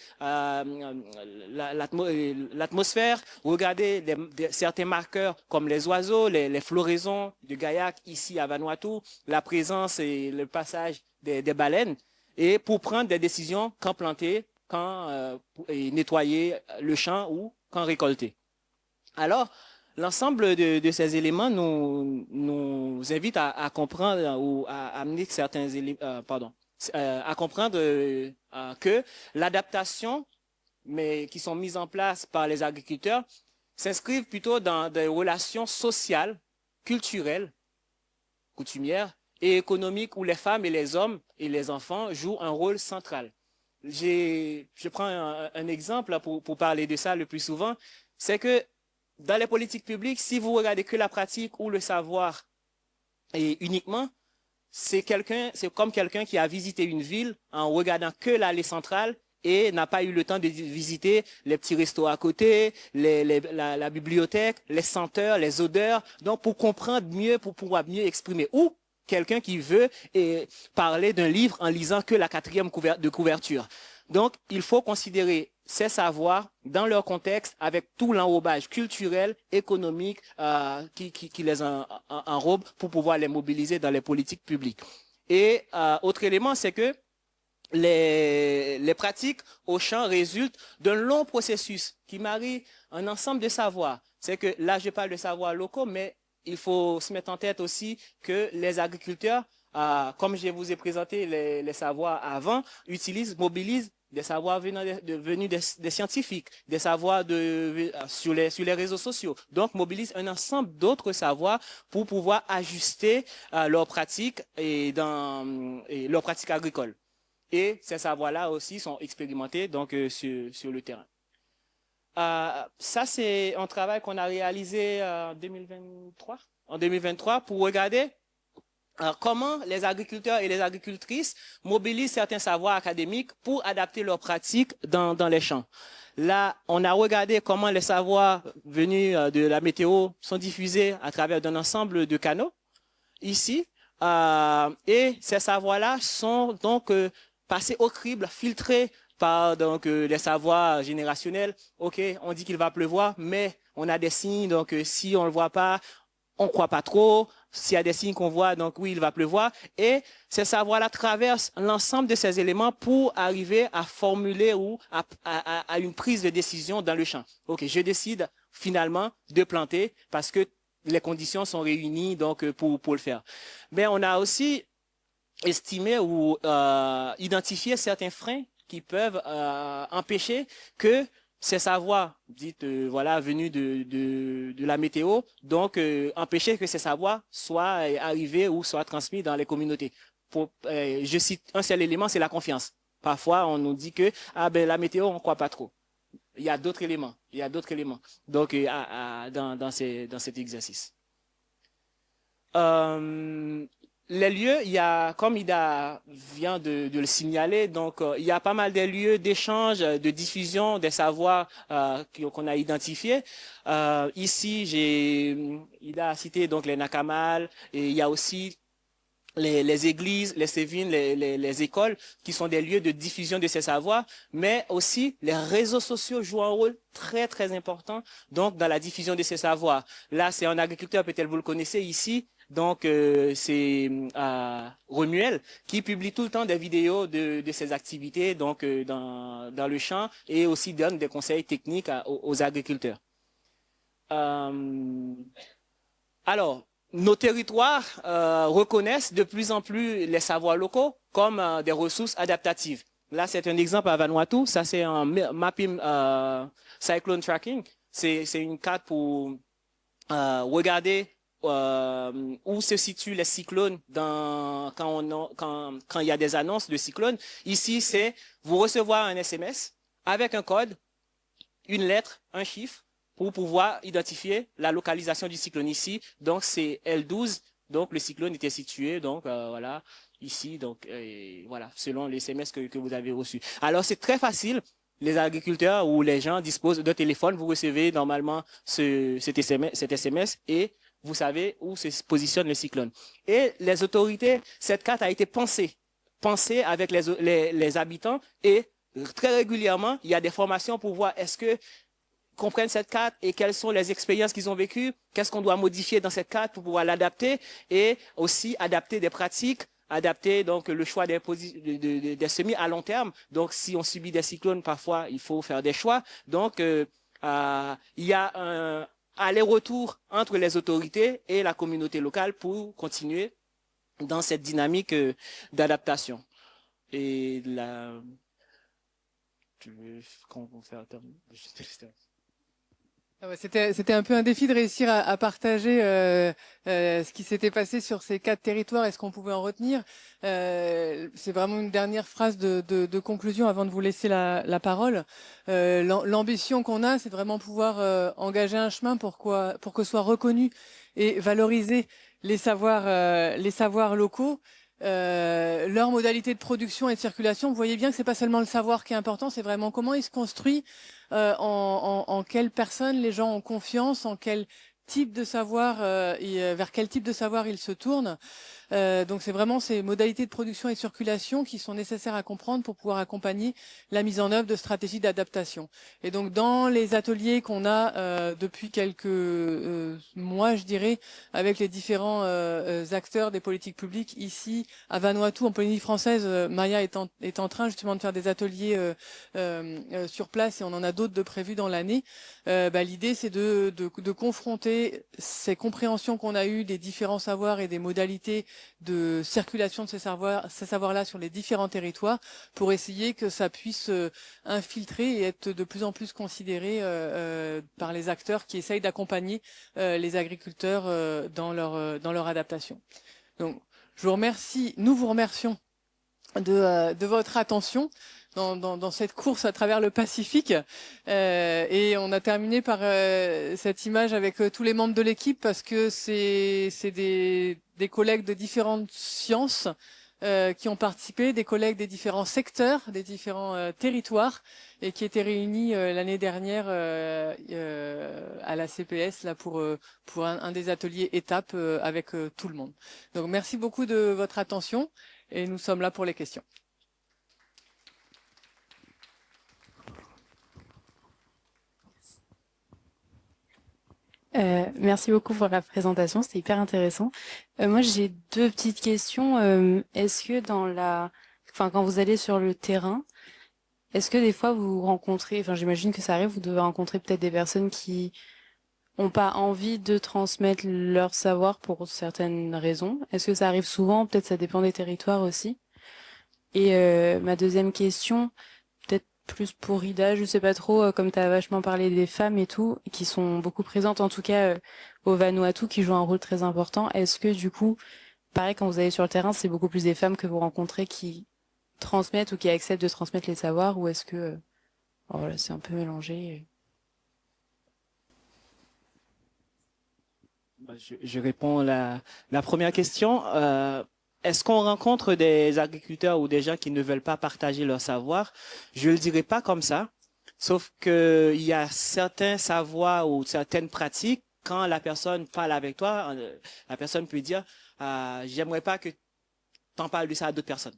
l'atmosphère, regarder certains marqueurs comme les oiseaux, les floraisons de gaillac ici à Vanuatu, la présence et le passage des baleines, et pour prendre des décisions quand planter, quand nettoyer le champ ou quand récolter. Alors, l'ensemble de ces éléments nous invite à comprendre ou à amener certains éléments, à comprendre que l'adaptation, mais qui sont mises en place par les agriculteurs, s'inscrivent plutôt dans des relations sociales, culturelles, coutumières et économiques où les femmes et les hommes et les enfants jouent un rôle central. Je prends un exemple pour parler de ça le plus souvent, c'est que dans les politiques publiques, si vous regardez que la pratique ou le savoir et uniquement, c'est comme quelqu'un qui a visité une ville en regardant que l'allée centrale et n'a pas eu le temps de visiter les petits restos à côté, la bibliothèque, les senteurs, les odeurs, donc pour comprendre mieux, pour pouvoir mieux exprimer. Ou quelqu'un qui veut parler d'un livre en lisant que la 4e de couverture. Donc, il faut considérer ces savoirs dans leur contexte avec tout l'enrobage culturel, économique qui les enrobe pour pouvoir les mobiliser dans les politiques publiques. Et autre élément, c'est que les pratiques au champ résultent d'un long processus qui marie un ensemble de savoirs. C'est que là, je parle de savoirs locaux, mais il faut se mettre en tête aussi que les agriculteurs, comme je vous ai présenté les savoirs avant, mobilisent des savoirs venus des scientifiques, des savoirs sur les réseaux sociaux. Donc, mobilisent un ensemble d'autres savoirs pour pouvoir ajuster leurs pratiques et leurs pratiques agricoles. Et ces savoirs-là aussi sont expérimentés donc sur le terrain. Ça, c'est un travail qu'on a réalisé en 2023 pour regarder comment les agriculteurs et les agricultrices mobilisent certains savoirs académiques pour adapter leurs pratiques dans les champs. Là, on a regardé comment les savoirs venus de la météo sont diffusés à travers d'un ensemble de canaux ici. Et ces savoirs-là sont donc passés au crible, filtrés par donc les savoirs générationnels. Ok, on dit qu'il va pleuvoir, mais on a des signes, donc si on le voit pas, on croit pas trop. S'il y a des signes qu'on voit, donc oui, il va pleuvoir. Et ces savoirs-là traversent l'ensemble de ces éléments pour arriver à formuler ou à une prise de décision dans le champ. Ok, je décide finalement de planter parce que les conditions sont réunies donc pour le faire. Mais on a aussi estimé ou identifié certains freins qui peuvent empêcher que ces savoirs, venus de la météo, donc empêcher que ces savoirs soient arrivés ou soient transmis dans les communautés. Je cite un seul élément, c'est la confiance. Parfois, on nous dit que la météo, on ne croit pas trop. Il y a d'autres éléments. Donc, dans cet exercice. Les lieux, comme Ida vient de le signaler, donc il y a pas mal de lieux d'échange, de diffusion des savoirs qu'on a identifiés. Ici, Ida a cité donc les Nakamal, et il y a aussi les églises, les sévines, les écoles, qui sont des lieux de diffusion de ces savoirs, mais aussi les réseaux sociaux jouent un rôle très très important donc dans la diffusion de ces savoirs. Là, c'est un agriculteur, peut-être vous le connaissez ici. Donc, c'est Romuel qui publie tout le temps des vidéos de ses activités donc dans le champ et aussi donne des conseils techniques aux agriculteurs. Alors, nos territoires reconnaissent de plus en plus les savoirs locaux comme des ressources adaptatives. Là, c'est un exemple à Vanuatu. Ça, c'est un mapping cyclone tracking. C'est une carte pour regarder où se situent les cyclones quand il y a des annonces de cyclones. Ici, c'est vous recevoir un SMS avec un code, une lettre, un chiffre pour pouvoir identifier la localisation du cyclone ici. Donc, c'est L12. Donc, le cyclone était situé, donc, voilà, ici. Donc, voilà, selon les SMS que vous avez reçus. Alors, c'est très facile. Les agriculteurs ou les gens disposent d'un téléphone. Vous recevez normalement cet SMS et vous savez où se positionne le cyclone. Et les autorités, cette carte a été pensée avec les habitants et très régulièrement, il y a des formations pour voir est-ce que comprennent cette carte et quelles sont les expériences qu'ils ont vécues, qu'est-ce qu'on doit modifier dans cette carte pour pouvoir l'adapter et aussi adapter des pratiques, adapter donc le choix des semis à long terme. Donc, si on subit des cyclones, parfois, il faut faire des choix. Donc, il y a un aller-retour entre les autorités et la communauté locale pour continuer dans cette dynamique d'adaptation. Et là, tu veux qu'on fait un terme? C'était un peu un défi de réussir à partager ce qui s'était passé sur ces 4 territoires et ce qu'on pouvait en retenir. C'est vraiment une dernière phrase de conclusion avant de vous laisser la parole. L'ambition qu'on a, c'est de vraiment pouvoir engager un chemin pour que soient reconnus et valorisés les savoirs locaux. Leur modalité de production et de circulation, vous voyez bien que c'est pas seulement le savoir qui est important, c'est vraiment comment il se construit, en quelles personnes les gens ont confiance, en quel type de savoir, vers quel type de savoir ils se tournent. Donc c'est vraiment ces modalités de production et de circulation qui sont nécessaires à comprendre pour pouvoir accompagner la mise en œuvre de stratégies d'adaptation. Et donc dans les ateliers qu'on a depuis quelques mois, je dirais, avec les différents acteurs des politiques publiques ici à Vanuatu, en Polynésie française, Maya est en train justement de faire des ateliers sur place et on en a d'autres de prévus dans l'année. L'idée c'est de confronter ces compréhensions qu'on a eues des différents savoirs et des modalités de circulation de ces savoirs-là sur les différents territoires pour essayer que ça puisse infiltrer et être de plus en plus considéré par les acteurs qui essayent d'accompagner les agriculteurs dans leur adaptation. Donc, je vous remercie, nous vous remercions de votre attention dans cette course à travers le Pacifique. Et on a terminé par cette image avec tous les membres de l'équipe parce que c'est des collègues de différentes sciences qui ont participé, des collègues des différents secteurs, des différents territoires et qui étaient réunis l'année dernière à la CPS là pour un des ateliers étapes avec tout le monde. Donc merci beaucoup de votre attention et nous sommes là pour les questions. Merci beaucoup pour la présentation, c'était hyper intéressant. Moi, j'ai deux petites questions. Est-ce que quand vous allez sur le terrain, est-ce que des fois vous rencontrez, j'imagine que ça arrive, vous devez rencontrer peut-être des personnes qui n'ont pas envie de transmettre leur savoir pour certaines raisons. Est-ce que ça arrive souvent? Peut-être ça dépend des territoires aussi. Et ma deuxième question, peut-être plus pour Ida, je sais pas trop, comme tu as vachement parlé des femmes et tout, qui sont beaucoup présentes en tout cas au Vanuatu, qui jouent un rôle très important. Est-ce que du coup, pareil, quand vous allez sur le terrain, c'est beaucoup plus des femmes que vous rencontrez qui transmettent ou qui acceptent de transmettre les savoirs, ou est-ce que voilà, c'est un peu mélangé? Je réponds la première question. Est-ce qu'on rencontre des agriculteurs ou des gens qui ne veulent pas partager leur savoir? Je le dirais pas comme ça, sauf que il y a certains savoirs ou certaines pratiques, quand la personne parle avec toi, la personne peut dire j'aimerais pas que t'en parles de ça à d'autres personnes.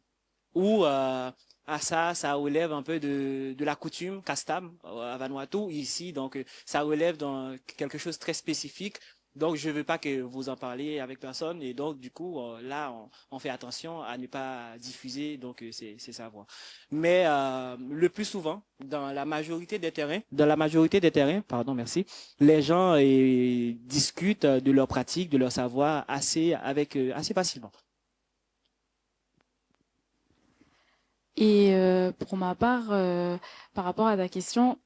Ou ça relève un peu de la coutume Kastam à Vanuatu ici, donc ça relève dans quelque chose de très spécifique. Donc, je veux pas que vous en parliez avec personne. Et donc, du coup, là, on fait attention à ne pas diffuser donc ces savoirs. Mais le plus souvent, dans la majorité des terrains, merci, les gens discutent de leurs pratiques, de leurs savoirs assez facilement. Et pour ma part, par rapport à ta question,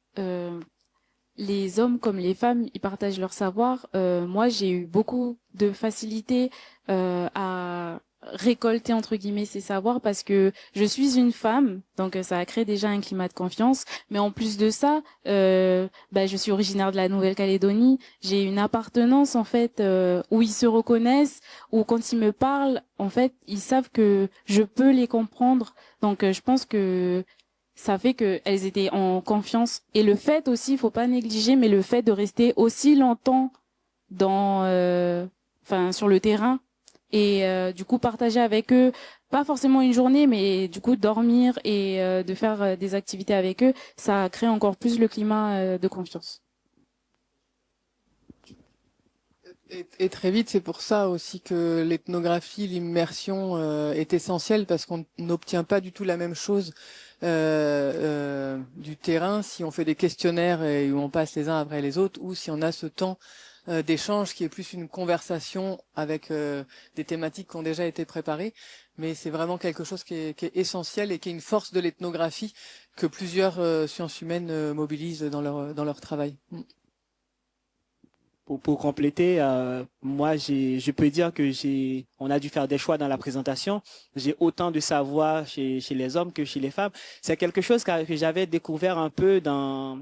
les hommes comme les femmes, ils partagent leur savoir. Moi, j'ai eu beaucoup de facilité à récolter entre guillemets ces savoirs parce que je suis une femme, donc ça a créé déjà un climat de confiance. Mais en plus de ça, je suis originaire de la Nouvelle-Calédonie. J'ai une appartenance en fait où ils se reconnaissent, où quand ils me parlent, en fait, ils savent que je peux les comprendre. Donc, je pense que ça fait qu'elles étaient en confiance. Et le fait aussi, il faut pas négliger, mais le fait de rester aussi longtemps sur le terrain et du coup partager avec eux, pas forcément une journée, mais du coup dormir et de faire des activités avec eux, ça crée encore plus le climat de confiance. Et très vite, c'est pour ça aussi que l'ethnographie, l'immersion est essentielle parce qu'on n'obtient pas du tout la même chose du terrain si on fait des questionnaires et où on passe les uns après les autres ou si on a ce temps d'échange qui est plus une conversation avec des thématiques qui ont déjà été préparées. Mais c'est vraiment quelque chose qui est essentiel et qui est une force de l'ethnographie que plusieurs sciences humaines mobilisent dans leur travail. Pour compléter, moi, je peux dire que on a dû faire des choix dans la présentation. J'ai autant de savoir chez les hommes que chez les femmes. C'est quelque chose que j'avais découvert un peu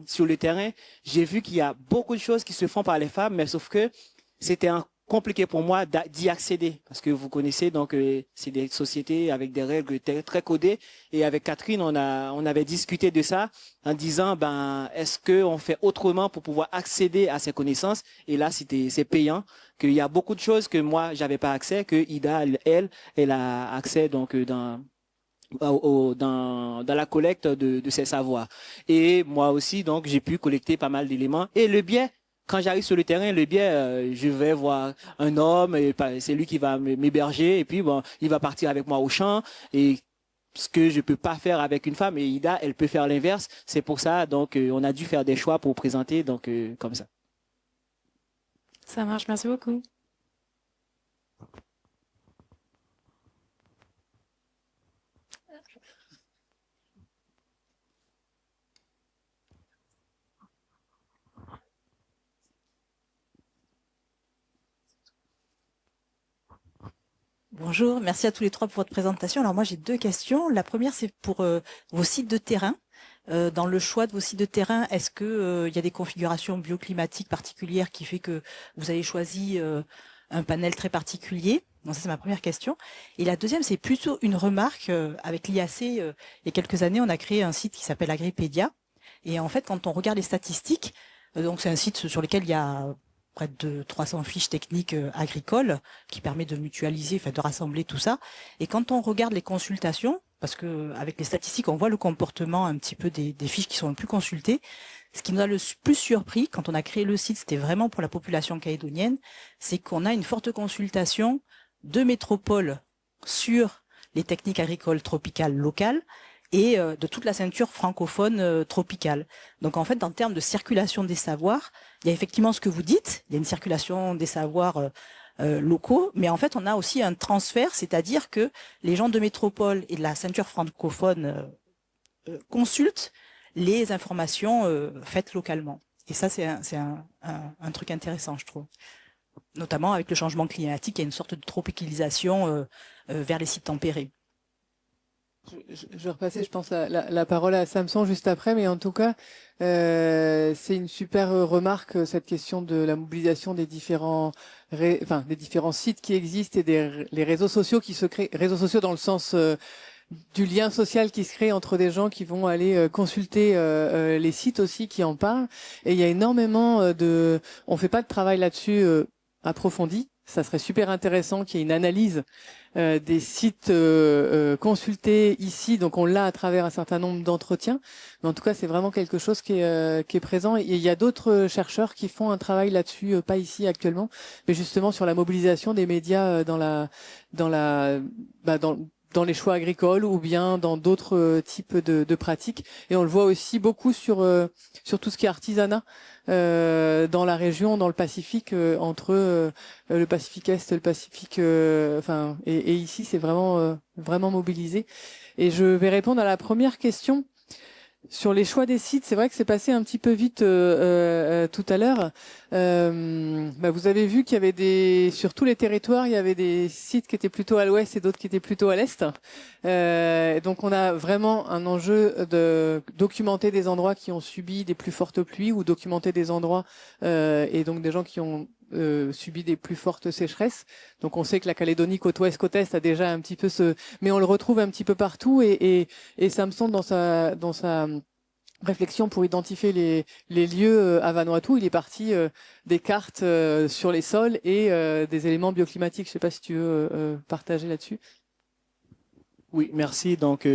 sur le terrain. J'ai vu qu'il y a beaucoup de choses qui se font par les femmes, mais sauf que c'était compliqué pour moi d'y accéder parce que vous connaissez donc c'est des sociétés avec des règles très codées et avec Catherine on avait discuté de ça en disant ben est-ce que on fait autrement pour pouvoir accéder à ces connaissances et là c'est payant qu'il y a beaucoup de choses que moi j'avais pas accès que Ida elle a accès donc dans la collecte de ces savoirs et moi aussi donc j'ai pu collecter pas mal d'éléments et le biais quand j'arrive sur le terrain, le biais, je vais voir un homme, et c'est lui qui va m'héberger, et puis bon, il va partir avec moi au champ, et ce que je peux pas faire avec une femme, et Ida, elle peut faire l'inverse. C'est pour ça, donc, on a dû faire des choix pour présenter, donc, comme ça. Ça marche, merci beaucoup. Bonjour, merci à tous les trois pour votre présentation. Alors moi j'ai deux questions. La première c'est pour vos sites de terrain. Dans le choix de vos sites de terrain, est-ce que il y a des configurations bioclimatiques particulières qui fait que vous avez choisi un panel très particulier? Donc ça c'est ma première question. Et la deuxième c'est plutôt une remarque. Avec l'IAC, il y a quelques années, on a créé un site qui s'appelle Agripédia. Et en fait, quand on regarde les statistiques, donc c'est un site sur lequel il y a près de 300 fiches techniques agricoles qui permet de mutualiser, enfin de rassembler tout ça. Et quand on regarde les consultations, parce que avec les statistiques, on voit le comportement un petit peu des fiches qui sont le plus consultées. Ce qui nous a le plus surpris quand on a créé le site, c'était vraiment pour la population calédonienne, c'est qu'on a une forte consultation de métropoles sur les techniques agricoles tropicales locales et de toute la ceinture francophone tropicale. Donc en fait, en termes de circulation des savoirs, il y a effectivement ce que vous dites, il y a une circulation des savoirs locaux, mais en fait, on a aussi un transfert, c'est-à-dire que les gens de métropole et de la ceinture francophone consultent les informations faites localement. Et ça, c'est un truc intéressant, je trouve. Notamment avec le changement climatique, il y a une sorte de tropicalisation vers les sites tempérés. Je vais repasser, je pense, la parole à Samson juste après, mais en tout cas, c'est une super remarque, cette question de la mobilisation des différents sites qui existent et les réseaux sociaux qui se créent, réseaux sociaux dans le sens du lien social qui se crée entre des gens qui vont aller consulter les sites aussi qui en parlent. Et il y a énormément on fait pas de travail là-dessus approfondi. Ça serait super intéressant qu'il y ait une analyse des sites consultés ici. Donc on l'a à travers un certain nombre d'entretiens. Mais en tout cas, c'est vraiment quelque chose qui est présent. Et il y a d'autres chercheurs qui font un travail là-dessus, pas ici actuellement, mais justement sur la mobilisation des médias dans les choix agricoles ou bien dans d'autres types de pratiques. Et on le voit aussi beaucoup sur tout ce qui est artisanat dans la région, dans le Pacifique, entre le Pacifique Est, le Pacifique, et ici c'est vraiment mobilisé. Et je vais répondre à la première question. Sur les choix des sites, c'est vrai que c'est passé un petit peu vite tout à l'heure. Vous avez vu qu'il y avait sur tous les territoires, il y avait des sites qui étaient plutôt à l'ouest et d'autres qui étaient plutôt à l'est. Donc on a vraiment un enjeu de documenter des endroits qui ont subi des plus fortes pluies ou documenter des endroits et donc des gens qui ont subi des plus fortes sécheresses. Donc on sait que la Calédonie côte ouest, côte est a déjà un petit peu mais on le retrouve un petit peu partout et Samson dans sa réflexion pour identifier les lieux à Vanuatu, il est parti des cartes sur les sols et des éléments bioclimatiques. Je sais pas si tu veux partager là-dessus. Oui, merci. Donc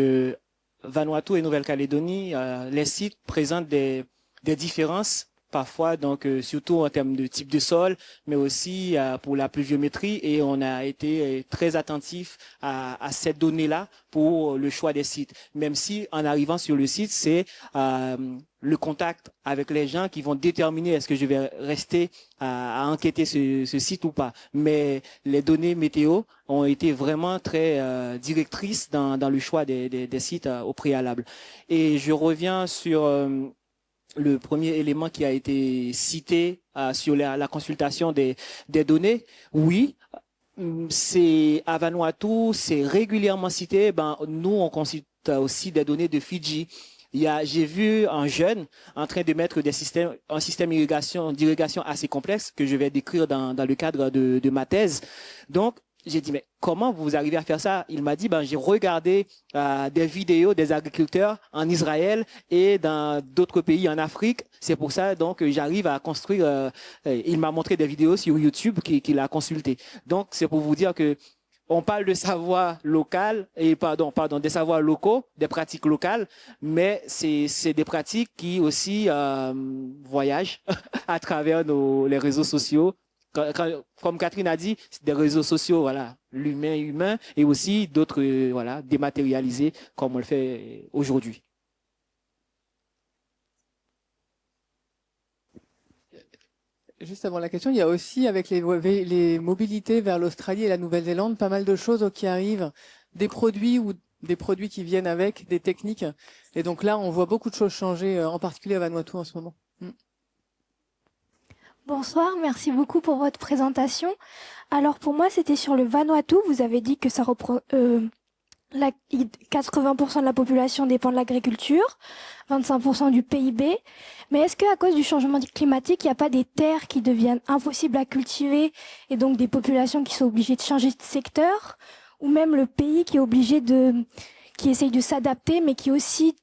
Vanuatu et Nouvelle-Calédonie, les sites présentent des différences parfois, donc surtout en termes de type de sol, mais aussi pour la pluviométrie. Et on a été très attentif à cette donnée-là pour le choix des sites. Même si en arrivant sur le site, c'est le contact avec les gens qui vont déterminer est-ce que je vais rester à enquêter ce site ou pas. Mais les données météo ont été vraiment très directrices dans le choix des sites au préalable. Et je reviens sur le premier élément qui a été cité sur la consultation des données. Oui, c'est à Vanuatu, c'est régulièrement cité. Nous, on consulte aussi des données de Fidji. J'ai vu un jeune en train de mettre un système d'irrigation assez complexe que je vais décrire dans le cadre de ma thèse. Donc, j'ai dit, mais comment vous arrivez à faire ça? Il m'a dit, j'ai regardé des vidéos des agriculteurs en Israël et dans d'autres pays en Afrique. C'est pour ça donc j'arrive à construire. Il m'a montré des vidéos sur YouTube qu'il a consulté. Donc, c'est pour vous dire que on parle de savoir local et des savoirs locaux, des pratiques locales, mais c'est des pratiques qui aussi voyagent à travers les réseaux sociaux. Comme Catherine a dit, c'est des réseaux sociaux, voilà, humain et aussi d'autres, voilà, dématérialisés comme on le fait aujourd'hui. Juste avant la question, il y a aussi avec les mobilités vers l'Australie et la Nouvelle-Zélande, pas mal de choses qui arrivent, des produits ou des produits qui viennent avec, des techniques. Et donc là, on voit beaucoup de choses changer, en particulier à Vanuatu en ce moment. Bonsoir, merci beaucoup pour votre présentation. Alors pour moi, c'était sur le Vanuatu. Vous avez dit que 80% de la population dépend de l'agriculture, 25% du PIB. Mais est-ce qu'à cause du changement climatique, il n'y a pas des terres qui deviennent impossibles à cultiver et donc des populations qui sont obligées de changer de secteur, ou même le pays qui essaye de s'adapter, mais qui aussi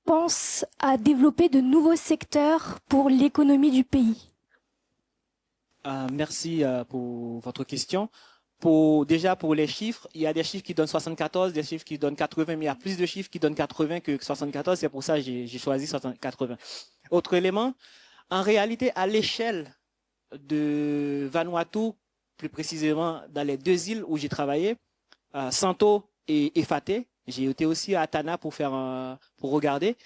pense à développer de nouveaux secteurs pour l'économie du pays? Merci pour votre question. Déjà pour les chiffres, il y a des chiffres qui donnent 74, des chiffres qui donnent 80, mais il y a plus de chiffres qui donnent 80 que 74. C'est pour ça que j'ai choisi 80. Autre élément, en réalité, à l'échelle de Vanuatu, plus précisément dans les deux îles où j'ai travaillé, Santo et Efate, j'ai été aussi à Tana pour regarder.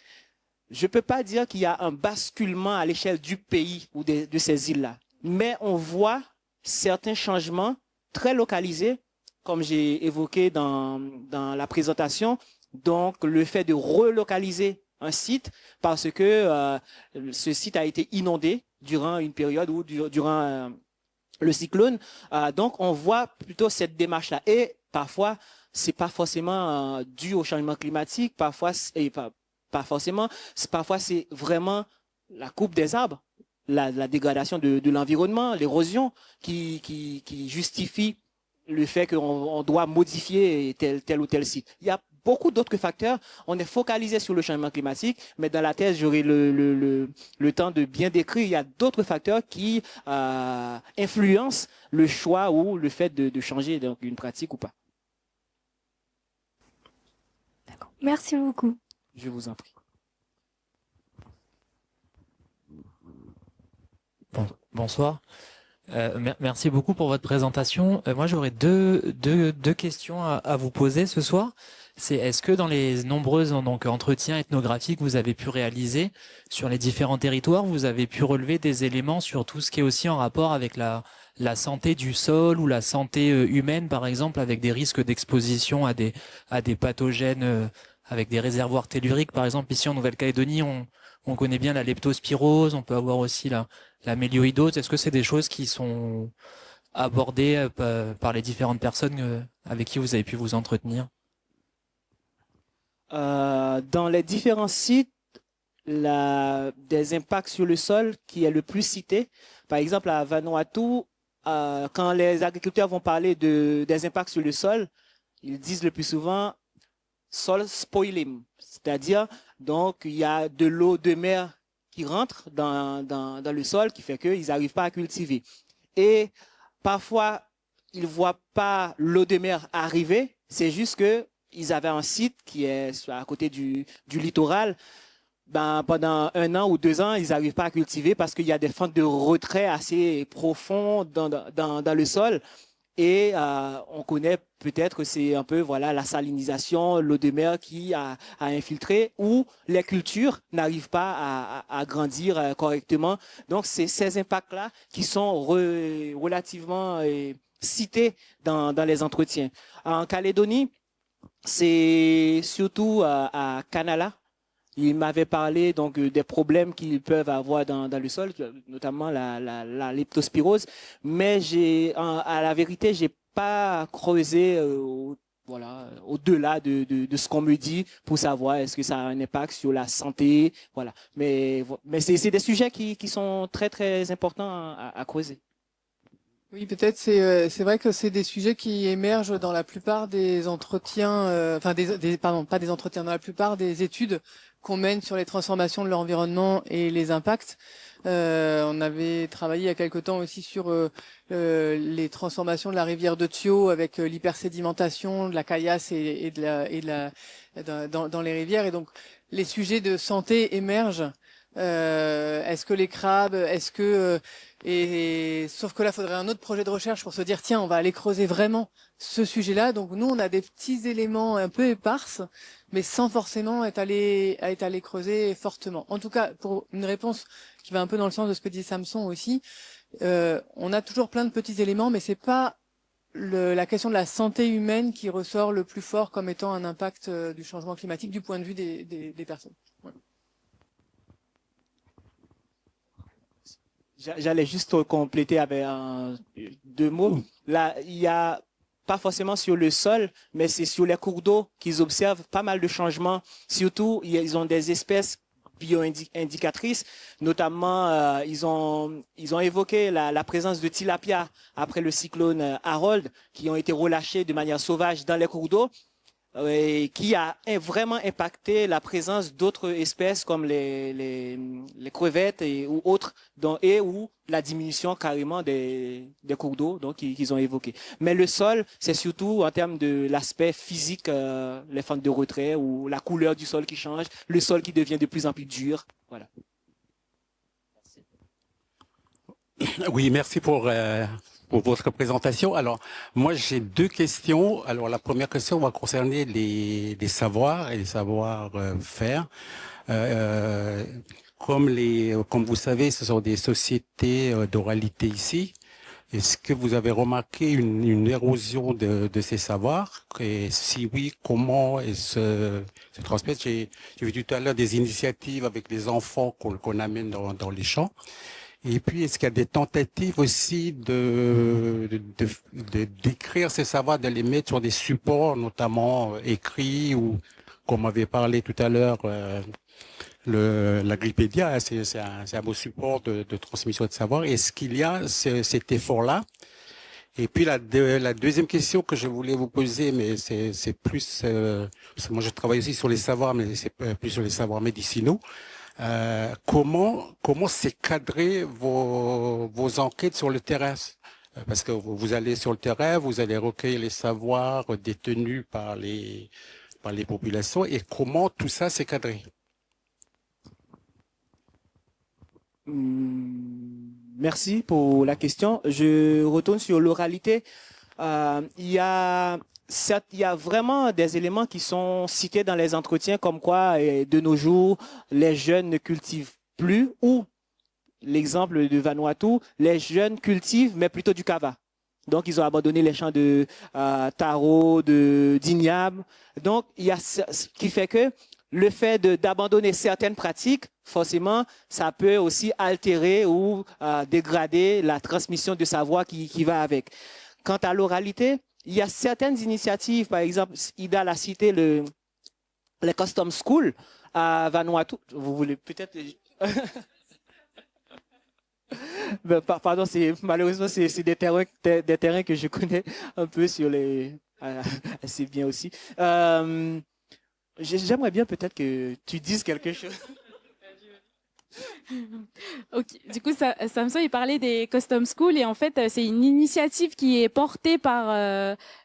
Je peux pas dire qu'il y a un basculement à l'échelle du pays ou de ces îles-là. Mais on voit certains changements très localisés, comme j'ai évoqué dans la présentation. Donc, le fait de relocaliser un site parce que ce site a été inondé durant une période ou durant le cyclone. Donc, on voit plutôt cette démarche-là. Et parfois, c'est pas forcément dû au changement climatique. Parfois, pas forcément. Parfois, c'est vraiment la coupe des arbres. La dégradation de l'environnement, l'érosion qui justifie le fait qu'on doit modifier tel ou tel site. Il y a beaucoup d'autres facteurs. On est focalisé sur le changement climatique, mais dans la thèse, j'aurai le temps de bien décrire. Il y a d'autres facteurs qui influencent le choix ou le fait de changer donc, une pratique ou pas. D'accord. Merci beaucoup. Je vous en prie. Bonsoir. Merci beaucoup pour votre présentation. Moi, j'aurais deux questions à vous poser ce soir. Est-ce que dans les nombreux entretiens ethnographiques que vous avez pu réaliser sur les différents territoires, vous avez pu relever des éléments sur tout ce qui est aussi en rapport avec la santé du sol ou la santé humaine, par exemple, avec des risques d'exposition à des pathogènes, avec des réservoirs telluriques, par exemple, ici en Nouvelle-Calédonie, on connaît bien la leptospirose, on peut avoir aussi la mélioïdose. Est-ce que c'est des choses qui sont abordées par les différentes personnes avec qui vous avez pu vous entretenir? Dans les différents sites, des impacts sur le sol qui est le plus cité, par exemple à Vanuatu, quand les agriculteurs vont parler des impacts sur le sol, ils disent le plus souvent sol spoiling, c'est-à-dire donc il y a de l'eau de mer qui rentre dans le sol qui fait qu'ils n'arrivent pas à cultiver. Et parfois, ils ne voient pas l'eau de mer arriver, c'est juste qu'ils avaient un site qui est à côté du littoral. Pendant 1 an ou 2 ans, ils n'arrivent pas à cultiver parce qu'il y a des fentes de retrait assez profondes dans le sol. Et on connaît peut-être c'est un peu la salinisation, l'eau de mer qui a infiltré ou les cultures n'arrivent pas à grandir correctement. Donc c'est ces impacts-là qui sont relativement cités dans les entretiens. En Calédonie, c'est surtout à Canala. Il m'avait parlé donc des problèmes qu'ils peuvent avoir dans le sol, notamment la leptospirose. Mais à la vérité, j'ai pas creusé voilà, au-delà de ce qu'on me dit pour savoir est-ce que ça a un impact sur la santé, voilà. Mais c'est des sujets qui sont très très importants à creuser. Oui, peut-être c'est vrai que c'est des sujets qui émergent dans la plupart des entretiens, pardon, pas des entretiens, dans la plupart des études qu'on mène sur les transformations de l'environnement et les impacts. On avait travaillé il y a quelque temps aussi sur les transformations de la rivière de Thio avec l'hypersédimentation de la caillasse dans les rivières. Et donc, les sujets de santé émergent. Est-ce que les crabes, sauf que là, il faudrait un autre projet de recherche pour se dire, tiens, on va aller creuser vraiment ce sujet-là. Donc, nous, on a des petits éléments un peu éparses, mais sans forcément être allé creuser fortement. En tout cas, pour une réponse qui va un peu dans le sens de ce que dit Samson aussi, on a toujours plein de petits éléments, mais c'est pas la question de la santé humaine qui ressort le plus fort comme étant un impact du changement climatique du point de vue des personnes. Voilà. J'allais juste compléter avec deux mots. Là, il y a pas forcément sur le sol, mais c'est sur les cours d'eau qu'ils observent pas mal de changements. Surtout, ils ont des espèces bio-indicatrices, notamment ils ont évoqué la présence de tilapia après le cyclone Harold, qui ont été relâchés de manière sauvage dans les cours d'eau, et qui a vraiment impacté la présence d'autres espèces comme les crevettes ou autres, ou la diminution carrément des cours d'eau qu'ils ont évoqué. Mais le sol, c'est surtout en termes de l'aspect physique, les fentes de retrait ou la couleur du sol qui change, le sol qui devient de plus en plus dur. Voilà. Oui, merci pour votre présentation. Alors, moi, j'ai deux questions. Alors, la première question va concerner les savoirs et les savoir-faire. Comme vous savez, ce sont des sociétés d'oralité ici. Est-ce que vous avez remarqué une érosion de ces savoirs? Et si oui, comment elles se transmettent? J'ai vu tout à l'heure des initiatives avec les enfants qu'on amène dans les champs. Et puis, est-ce qu'il y a des tentatives aussi d'écrire ces savoirs, de les mettre sur des supports, notamment écrits, ou comme on avait parlé tout à l'heure, l'Agripédia, c'est un beau support de transmission de savoir. Est-ce qu'il y a cet effort-là? Et puis la deuxième question que je voulais vous poser, mais c'est plus, moi je travaille aussi sur les savoirs, mais c'est plus sur les savoirs médicinaux. Comment c'est cadré vos enquêtes sur le terrain? Parce que vous allez sur le terrain, vous allez recueillir les savoirs détenus par les populations, et comment tout ça s'est cadré? Merci pour la question. Je retourne sur l'oralité. Il y a vraiment des éléments qui sont cités dans les entretiens, comme quoi, de nos jours, les jeunes ne cultivent plus, ou l'exemple de Vanuatu, les jeunes cultivent, mais plutôt du kava. Donc, ils ont abandonné les champs de taro, d'igname. Donc, il y a ce qui fait que le fait d'abandonner certaines pratiques, forcément, ça peut aussi altérer ou dégrader la transmission de savoir qui va avec. Quant à l'oralité, il y a certaines initiatives, par exemple, Ida l'a cité, les Custom School à Vanuatu. Vous voulez peut-être... Ben, pardon, malheureusement, c'est des terrains que je connais un peu sur assez bien aussi. J'aimerais bien peut-être que tu dises quelque chose. Okay. Du coup, Samson, il parlait des Custom School, et en fait, c'est une initiative qui est portée par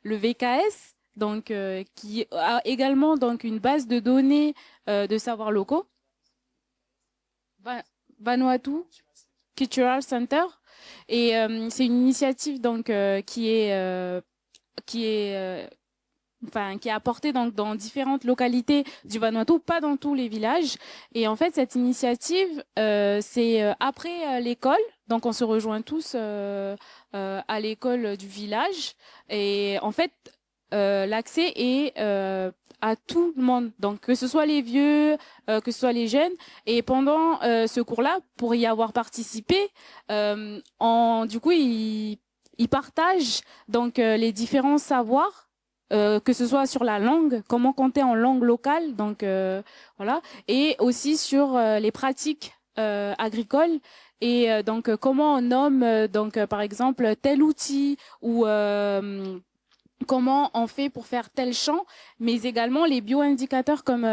le VKS, donc qui a également donc une base de données de savoirs locaux. Vanuatu Cultural Center, et c'est une initiative donc qui est apportée donc dans différentes localités du Vanuatu, pas dans tous les villages. Et en fait, cette initiative, c'est après l'école, donc on se rejoint tous à l'école du village, et en fait, l'accès est à tout le monde, donc que ce soit les vieux, que ce soit les jeunes. Et pendant ce cours-là, pour y avoir participé, du coup, ils partagent donc les différents savoirs que ce soit sur la langue, comment compter en langue locale, donc voilà, et aussi sur les pratiques agricoles. Et donc comment on nomme par exemple tel outil ou comment on fait pour faire tel champ, mais également les bioindicateurs comme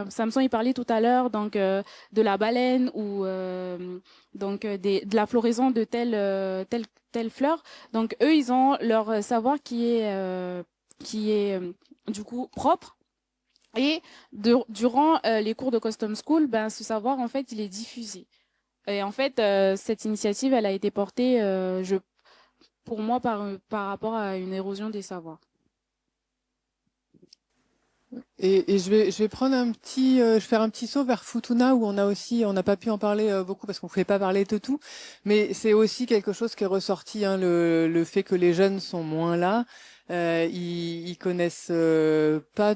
Samson y parlait tout à l'heure, donc de la baleine ou de la floraison de telle fleur. Donc eux, ils ont leur savoir qui est du coup propre. Et durant les cours de Custom School, ben ce savoir en fait il est diffusé. Et en fait cette initiative elle a été portée pour moi par rapport à une érosion des savoirs. Et je vais prendre faire un petit saut vers Futuna où on n'a pas pu en parler beaucoup parce qu'on ne pouvait pas parler de tout, mais c'est aussi quelque chose qui est ressorti, hein, le fait que les jeunes sont moins là, ils connaissent pas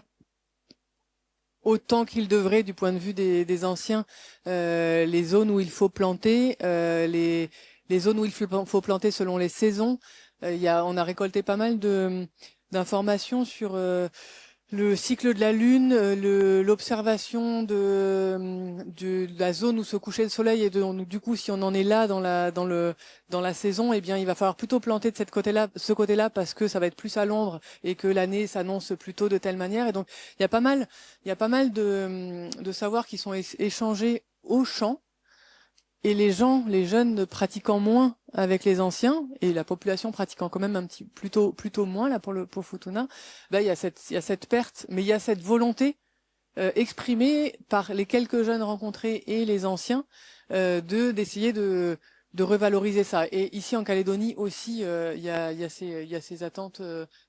autant qu'ils devraient du point de vue des anciens les zones où il faut planter, les zones où il faut planter selon les saisons. On a récolté pas mal d'informations sur le cycle de la lune, l'observation de la zone où se couchait le soleil et du coup si on en est là dans la saison, eh bien il va falloir plutôt planter de ce côté-là parce que ça va être plus à l'ombre et que l'année s'annonce plutôt de telle manière. Et donc il y a pas mal de savoirs qui sont échangés au champ. Et les jeunes pratiquant moins avec les anciens et la population pratiquant quand même plutôt moins là pour Futuna, il y a cette perte, mais il y a cette volonté exprimée par les quelques jeunes rencontrés et les anciens d'essayer de revaloriser ça. Et ici en Calédonie aussi, il y a ces attentes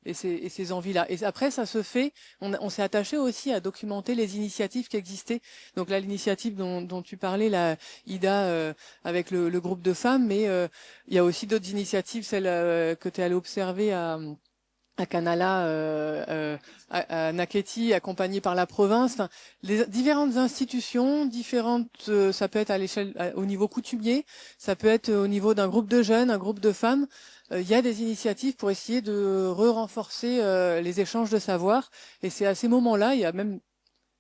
et ces envies-là. Et après, ça se fait. On s'est attaché aussi à documenter les initiatives qui existaient. Donc là, l'initiative dont tu parlais, la Ida, avec le groupe de femmes, mais il y a aussi d'autres initiatives, celle que tu es allé observer à Kanala, à Naketi, accompagnée par la province. Enfin, les différentes institutions, ça peut être au niveau coutumier, ça peut être au niveau d'un groupe de jeunes, un groupe de femmes. Il y a des initiatives pour essayer de renforcer les échanges de savoir. Et c'est à ces moments-là, il y a même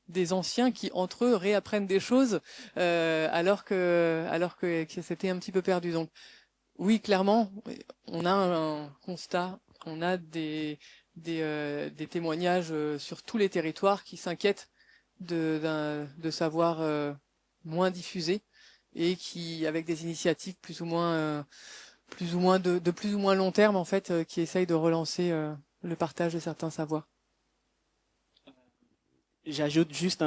des anciens qui entre eux réapprennent des choses alors que c'était un petit peu perdu. Donc oui, clairement, on a un constat. On a des témoignages sur tous les territoires qui s'inquiètent de savoir moins diffusé et qui, avec des initiatives plus ou moins long terme en fait, qui essayent de relancer le partage de certains savoirs. J'ajoute juste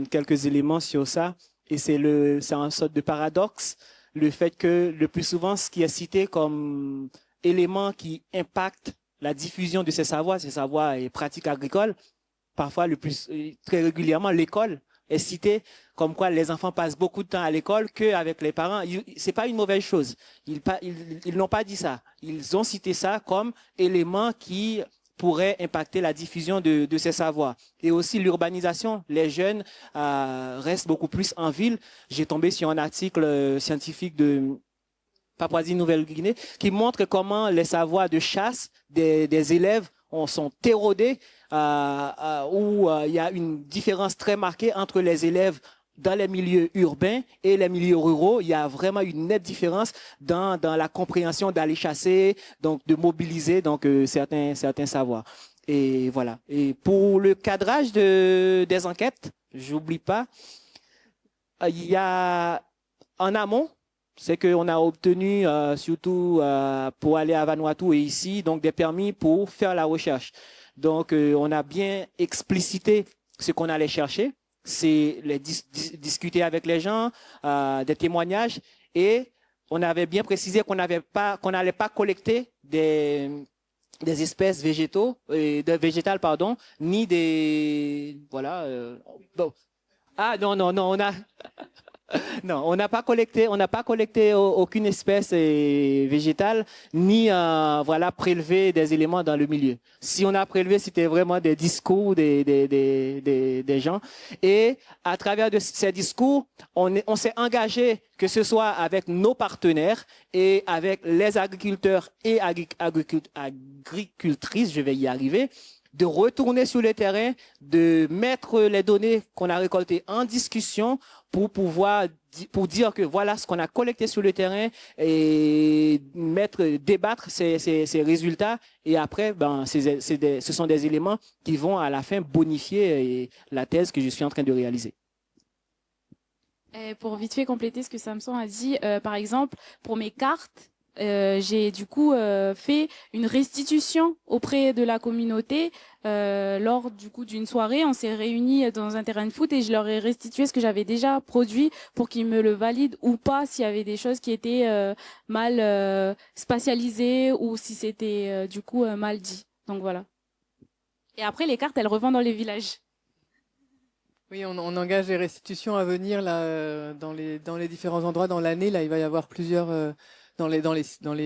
quelques éléments sur ça, et c'est une sorte de paradoxe, le fait que le plus souvent, ce qui est cité comme élément qui impacte la diffusion de ces savoirs et pratiques agricoles, parfois très régulièrement, l'école est citée comme quoi les enfants passent beaucoup de temps à l'école qu'avec les parents. C'est pas une mauvaise chose. Ils n'ont pas dit ça. Ils ont cité ça comme élément qui pourrait impacter la diffusion de ces savoirs. Et aussi l'urbanisation. Les jeunes restent beaucoup plus en ville. J'ai tombé sur un article scientifique de Papouasie-Nouvelle-Guinée qui montre comment les savoirs de chasse des élèves sont érodés, où il y a une différence très marquée entre les élèves dans les milieux urbains et les milieux ruraux. Il y a vraiment une nette différence dans la compréhension d'aller chasser, donc de mobiliser certains savoirs. Et voilà. Et pour le cadrage des enquêtes, j'oublie pas, il y a en amont, c'est qu'on a obtenu, surtout pour aller à Vanuatu et ici, donc des permis pour faire la recherche. Donc, on a bien explicité ce qu'on allait chercher, c'est discuter avec les gens, des témoignages, et on avait bien précisé qu'on n'allait pas collecter des espèces végétales, ni des bon. Ah non, non, on n'a pas collecté aucune espèce végétale, ni prélevé des éléments dans le milieu. Si on a prélevé, c'était vraiment des discours des gens. Et à travers ces discours, on s'est engagé, que ce soit avec nos partenaires et avec les agriculteurs et agricultrices, je vais y arriver, de retourner sur le terrain, de mettre les données qu'on a récoltées en discussion pour pouvoir pour dire que voilà ce qu'on a collecté sur le terrain et débattre ces résultats. Et après, ce sont des éléments qui vont à la fin bonifier la thèse que je suis en train de réaliser. Et pour vite fait compléter ce que Samson a dit, par exemple, pour mes cartes, j'ai du coup fait une restitution auprès de la communauté lors du coup d'une soirée. On s'est réunis dans un terrain de foot et je leur ai restitué ce que j'avais déjà produit pour qu'ils me le valident ou pas s'il y avait des choses qui étaient mal spatialisées ou si c'était du coup mal dit. Donc voilà. Et après les cartes, elles revendent dans les villages. Oui, on engage les restitutions à venir là dans les différents endroits dans l'année. Là, il va y avoir plusieurs dans les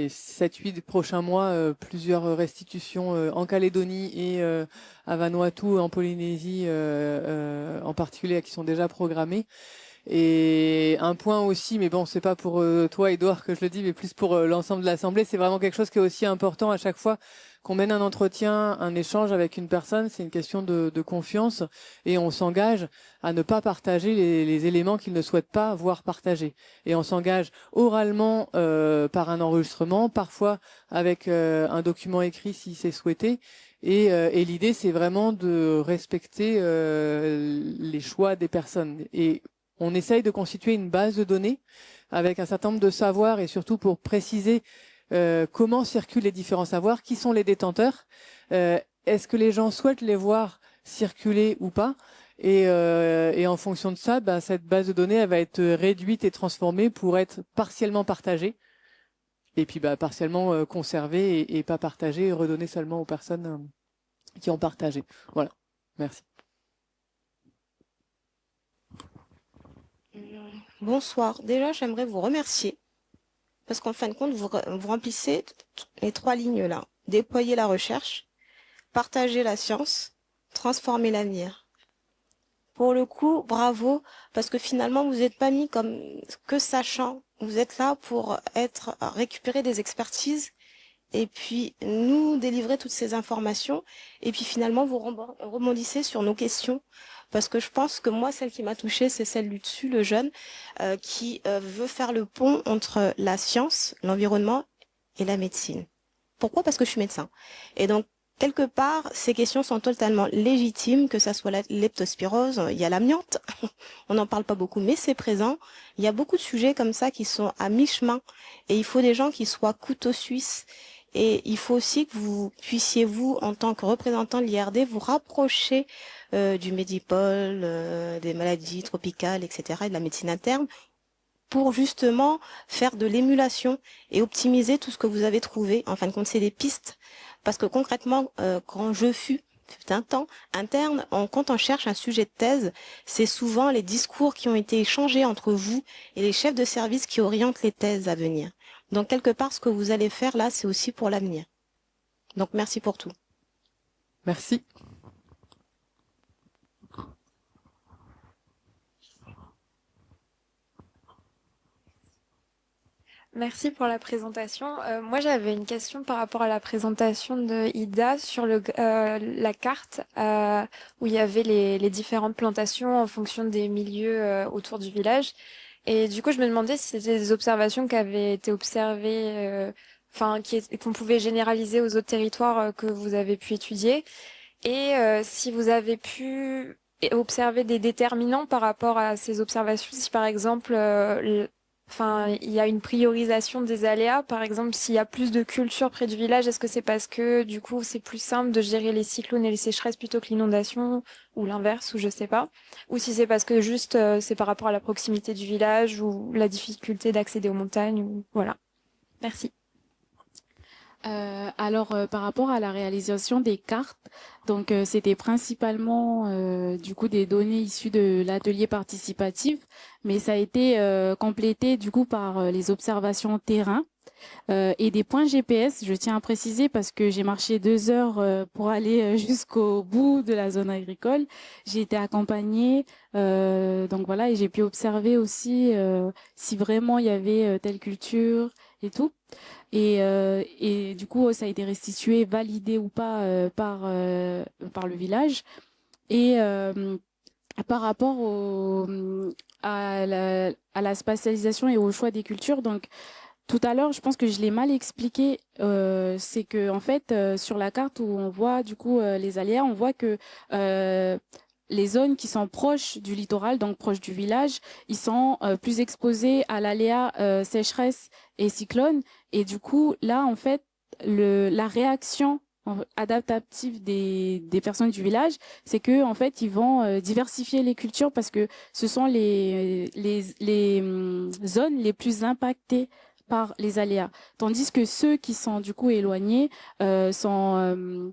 7-8 prochains mois plusieurs restitutions en Calédonie et à Vanuatu en Polynésie en particulier qui sont déjà programmées. Et un point aussi, mais bon, c'est pas pour toi, Edouard, que je le dis, mais plus pour l'ensemble de l'Assemblée, c'est vraiment quelque chose qui est aussi important à chaque fois qu'on mène un entretien, un échange avec une personne, c'est une question de confiance et on s'engage à ne pas partager les éléments qu'il ne souhaite pas voir partagés. Et on s'engage oralement par un enregistrement, parfois avec un document écrit si c'est souhaité. Et l'idée, c'est vraiment de respecter les choix des personnes. Et on essaye de constituer une base de données avec un certain nombre de savoirs et surtout pour préciser comment circulent les différents savoirs, qui sont les détenteurs, est-ce que les gens souhaitent les voir circuler ou pas, et en fonction de ça, cette base de données elle va être réduite et transformée pour être partiellement partagée, et puis partiellement conservée et pas partagée et redonnée seulement aux personnes qui ont partagé. Voilà, merci. Bonsoir. Déjà, j'aimerais vous remercier parce qu'en fin de compte, vous remplissez les 3 lignes là. Déployer la recherche, partager la science, transformer l'avenir. Pour le coup, bravo, parce que finalement, vous n'êtes pas mis comme que sachant. Vous êtes là pour récupérer des expertises et puis nous délivrer toutes ces informations. Et puis finalement, vous rebondissez sur nos questions. Parce que je pense que moi, celle qui m'a touchée, c'est celle du dessus, le jeune, qui veut faire le pont entre la science, l'environnement et la médecine. Pourquoi? Parce que je suis médecin. Et donc, quelque part, ces questions sont totalement légitimes, que ça soit la leptospirose, il y a l'amiante, on n'en parle pas beaucoup, mais c'est présent. Il y a beaucoup de sujets comme ça qui sont à mi-chemin. Et il faut des gens qui soient couteaux suisses. Et il faut aussi que vous puissiez, vous, en tant que représentant de l'IRD, vous rapprocher du Medipol, des maladies tropicales, etc., et de la médecine interne, pour justement faire de l'émulation et optimiser tout ce que vous avez trouvé. En fin de compte, c'est des pistes. Parce que concrètement, quand je fus un temps interne, quand on cherche un sujet de thèse, c'est souvent les discours qui ont été échangés entre vous et les chefs de service qui orientent les thèses à venir. Donc, quelque part, ce que vous allez faire là, c'est aussi pour l'avenir. Donc, merci pour tout. Merci. Merci pour la présentation. Moi, j'avais une question par rapport à la présentation de Ida sur la carte où il y avait les différentes plantations en fonction des milieux autour du village. Et du coup, je me demandais si c'était des observations qui avaient été observées, qu'on pouvait généraliser aux autres territoires que vous avez pu étudier. Et si vous avez pu observer des déterminants par rapport à ces observations, si par exemple, il y a une priorisation des aléas, par exemple, s'il y a plus de culture près du village, est-ce que c'est parce que du coup c'est plus simple de gérer les cyclones et les sécheresses plutôt que l'inondation, ou l'inverse, ou je sais pas, ou si c'est parce que juste c'est par rapport à la proximité du village ou la difficulté d'accéder aux montagnes, ou voilà. Merci. Par rapport à la réalisation des cartes, donc c'était principalement du coup des données issues de l'atelier participatif, mais ça a été complété du coup par les observations terrain et des points GPS. Je tiens à préciser parce que j'ai marché 2 heures pour aller jusqu'au bout de la zone agricole. J'ai été accompagnée, donc voilà, et j'ai pu observer aussi si vraiment il y avait telle culture et tout. Et du coup, ça a été restitué, validé ou pas par le village. Et par rapport à la spatialisation et au choix des cultures, donc tout à l'heure, je pense que je l'ai mal expliqué. C'est que en fait, sur la carte où on voit du coup les aléas, on voit que les zones qui sont proches du littoral, donc proches du village, ils sont plus exposés à l'aléa sécheresse et cyclone. Et du coup, là, en fait, la réaction adaptative des personnes du village, c'est que en fait, ils vont diversifier les cultures parce que ce sont les zones les plus impactées par les aléas. Tandis que ceux qui sont du coup éloignés sont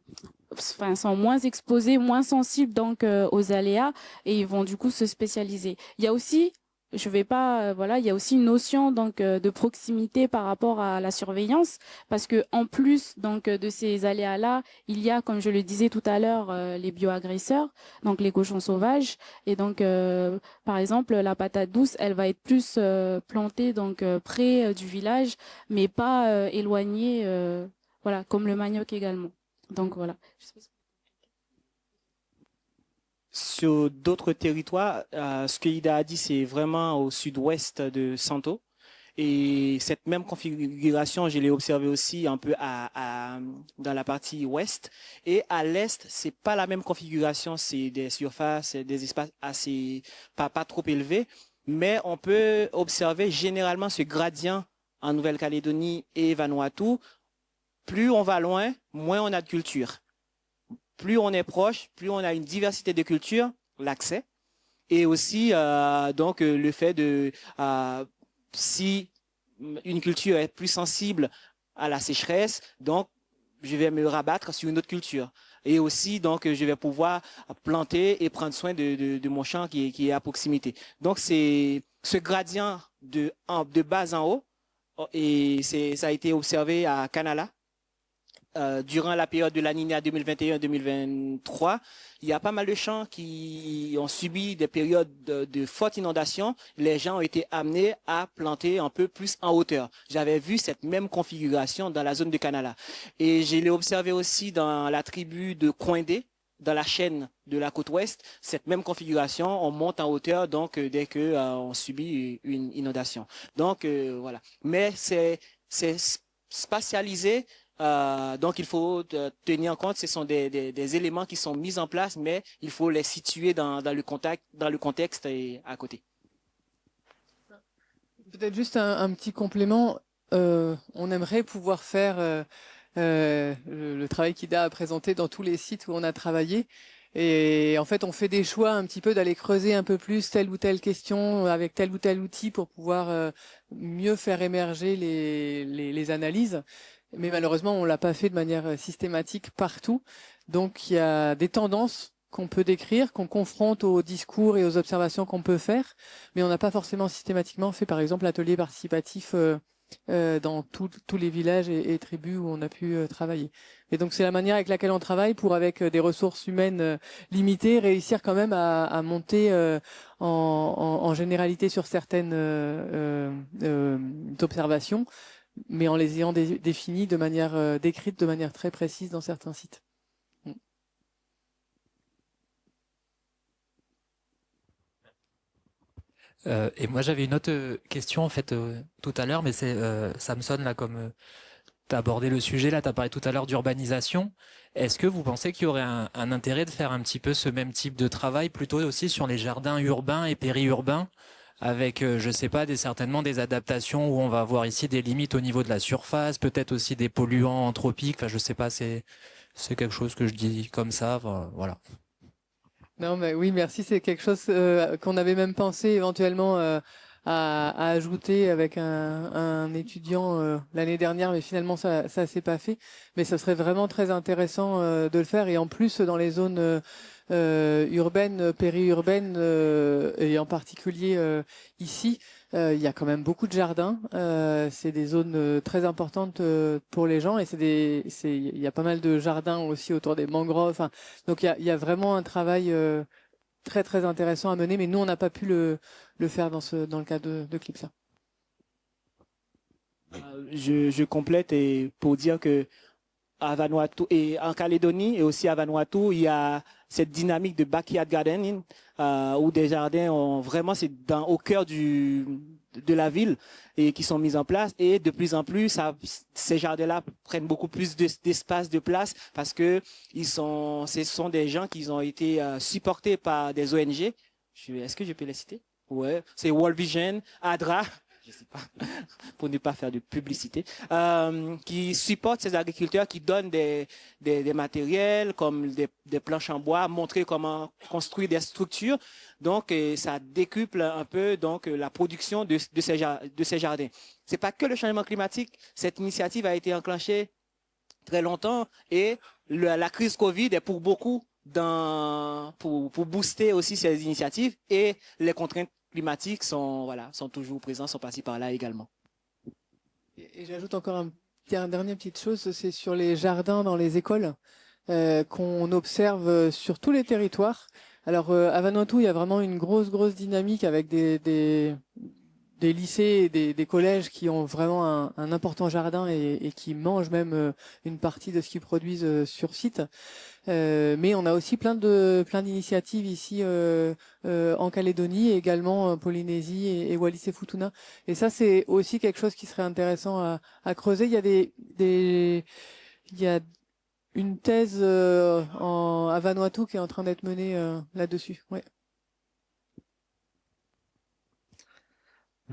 moins exposés, moins sensibles donc aux aléas et ils vont du coup se spécialiser. Il y a aussi, je vais pas, voilà, il y a aussi une notion donc de proximité par rapport à la surveillance parce que en plus donc de ces aléas-là, il y a, comme je le disais tout à l'heure, les bioagresseurs, donc les cochons sauvages et donc par exemple la patate douce, elle va être plus plantée donc près du village, mais pas éloignée, voilà, comme le manioc également. Donc voilà. Sur d'autres territoires, ce que Ida a dit, c'est vraiment au sud-ouest de Santo. Et cette même configuration, je l'ai observée aussi un peu dans la partie ouest. Et à l'est, c'est pas la même configuration, c'est des surfaces, des espaces assez pas trop élevés. Mais on peut observer généralement ce gradient en Nouvelle-Calédonie et Vanuatu. Plus on va loin, moins on a de culture. Plus on est proche, plus on a une diversité de cultures, l'accès. Et aussi, donc, le fait de, si une culture est plus sensible à la sécheresse, donc, je vais me rabattre sur une autre culture. Et aussi, donc, je vais pouvoir planter et prendre soin de mon champ qui est à proximité. Donc, c'est ce gradient de bas en haut, et ça a été observé à Canala. Durant la période de la Niña 2021-2023, il y a pas mal de champs qui ont subi des périodes de fortes inondations. Les gens ont été amenés à planter un peu plus en hauteur. J'avais vu cette même configuration dans la zone de Canala. Et je l'ai observé aussi dans la tribu de Coindé, dans la chaîne de la côte ouest. Cette même configuration, on monte en hauteur donc dès que on subit une inondation. Donc voilà. Mais c'est spatialisé. Donc il faut tenir en compte, ce sont des éléments qui sont mis en place, mais il faut les situer dans le contexte et à côté. Peut-être juste un petit complément. On aimerait pouvoir faire le travail qu'Ida a présenté dans tous les sites où on a travaillé. Et en fait, on fait des choix un petit peu d'aller creuser un peu plus telle ou telle question avec tel ou tel outil pour pouvoir mieux faire émerger les analyses. Mais malheureusement, on l'a pas fait de manière systématique partout. Donc, il y a des tendances qu'on peut décrire, qu'on confronte aux discours et aux observations qu'on peut faire, mais on n'a pas forcément systématiquement fait, par exemple, l'atelier participatif dans tous les villages et tribus où on a pu travailler. Et donc, c'est la manière avec laquelle on travaille pour, avec des ressources humaines limitées, réussir quand même à monter en généralité sur certaines observations, mais en les ayant définies de manière décrite de manière très précise dans certains sites. Et moi j'avais une autre question en fait tout à l'heure, mais c'est Samson là, comme tu as abordé le sujet là, tu as parlé tout à l'heure d'urbanisation. Est-ce que vous pensez qu'il y aurait un intérêt de faire un petit peu ce même type de travail plutôt aussi sur les jardins urbains et périurbains, avec je sais pas, certainement des adaptations où on va avoir ici des limites au niveau de la surface, peut-être aussi des polluants anthropiques, enfin je sais pas, c'est quelque chose que je dis comme ça, voilà. Non, mais oui, merci. C'est quelque chose qu'on avait même pensé éventuellement à ajouter avec un étudiant l'année dernière, mais finalement ça s'est pas fait. Mais ça serait vraiment très intéressant de le faire. Et en plus, dans les zones urbaines, périurbaines, et en particulier ici, il y a quand même beaucoup de jardins. C'est des zones très importantes pour les gens, et il y a pas mal de jardins aussi autour des mangroves. Enfin, donc il y a vraiment un travail très très intéressant à mener, mais nous on n'a pas pu le faire dans le cas de CLIPSA. Je complète et pour dire que à Vanuatu et en Calédonie et aussi à Vanuatu, il y a cette dynamique de backyard gardening où des jardins ont vraiment au cœur de la ville et qui sont mis en place et de plus en plus ces jardins-là prennent beaucoup plus d'espace, de place parce que ce sont des gens qui ont été supportés par des ONG. Est-ce que je peux les citer? Ouais, c'est World Vision, ADRA. Je sais pas, pour ne pas faire de publicité, qui supportent ces agriculteurs, qui donnent des matériels comme des planches en bois, montrer comment construire des structures. Donc, ça décuple un peu donc la production de ces jardins. C'est pas que le changement climatique. Cette initiative a été enclenchée très longtemps et la crise Covid est pour beaucoup pour booster aussi ces initiatives et les contraintes climatiques sont toujours présents, sont passés par là également. Et j'ajoute encore une dernière petite chose, c'est sur les jardins dans les écoles qu'on observe sur tous les territoires. Alors à Vanuatu, il y a vraiment une grosse dynamique avec des lycées et des collèges qui ont vraiment un important jardin et qui mangent même une partie de ce qu'ils produisent sur site. Mais on a aussi plein d'initiatives ici en Calédonie et également en Polynésie et Wallis et Futuna. Et ça, c'est aussi quelque chose qui serait intéressant à creuser. Il y a une thèse à Vanuatu qui est en train d'être menée là-dessus. Ouais.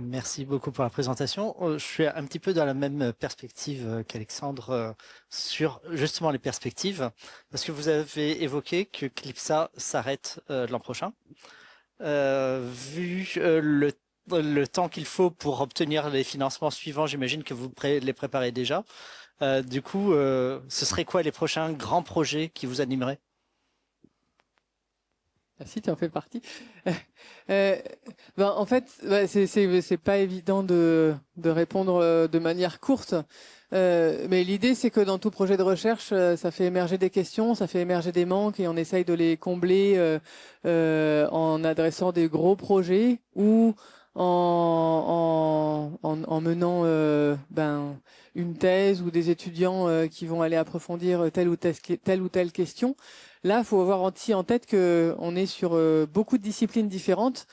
Merci beaucoup pour la présentation. Je suis un petit peu dans la même perspective qu'Alexandre sur justement les perspectives, parce que vous avez évoqué que CLIPSA s'arrête l'an prochain. Vu le temps qu'il faut pour obtenir les financements suivants, j'imagine que vous les préparez déjà. Du coup, ce serait quoi les prochains grands projets qui vous animeraient? Si tu en fais partie. En fait, c'est pas évident de répondre de manière courte. Mais l'idée, c'est que dans tout projet de recherche, ça fait émerger des questions, ça fait émerger des manques et on essaye de les combler en adressant des gros projets ou en menant une thèse ou des étudiants qui vont aller approfondir telle ou telle question. Là, il faut avoir en tête qu'on est sur beaucoup de disciplines différentes.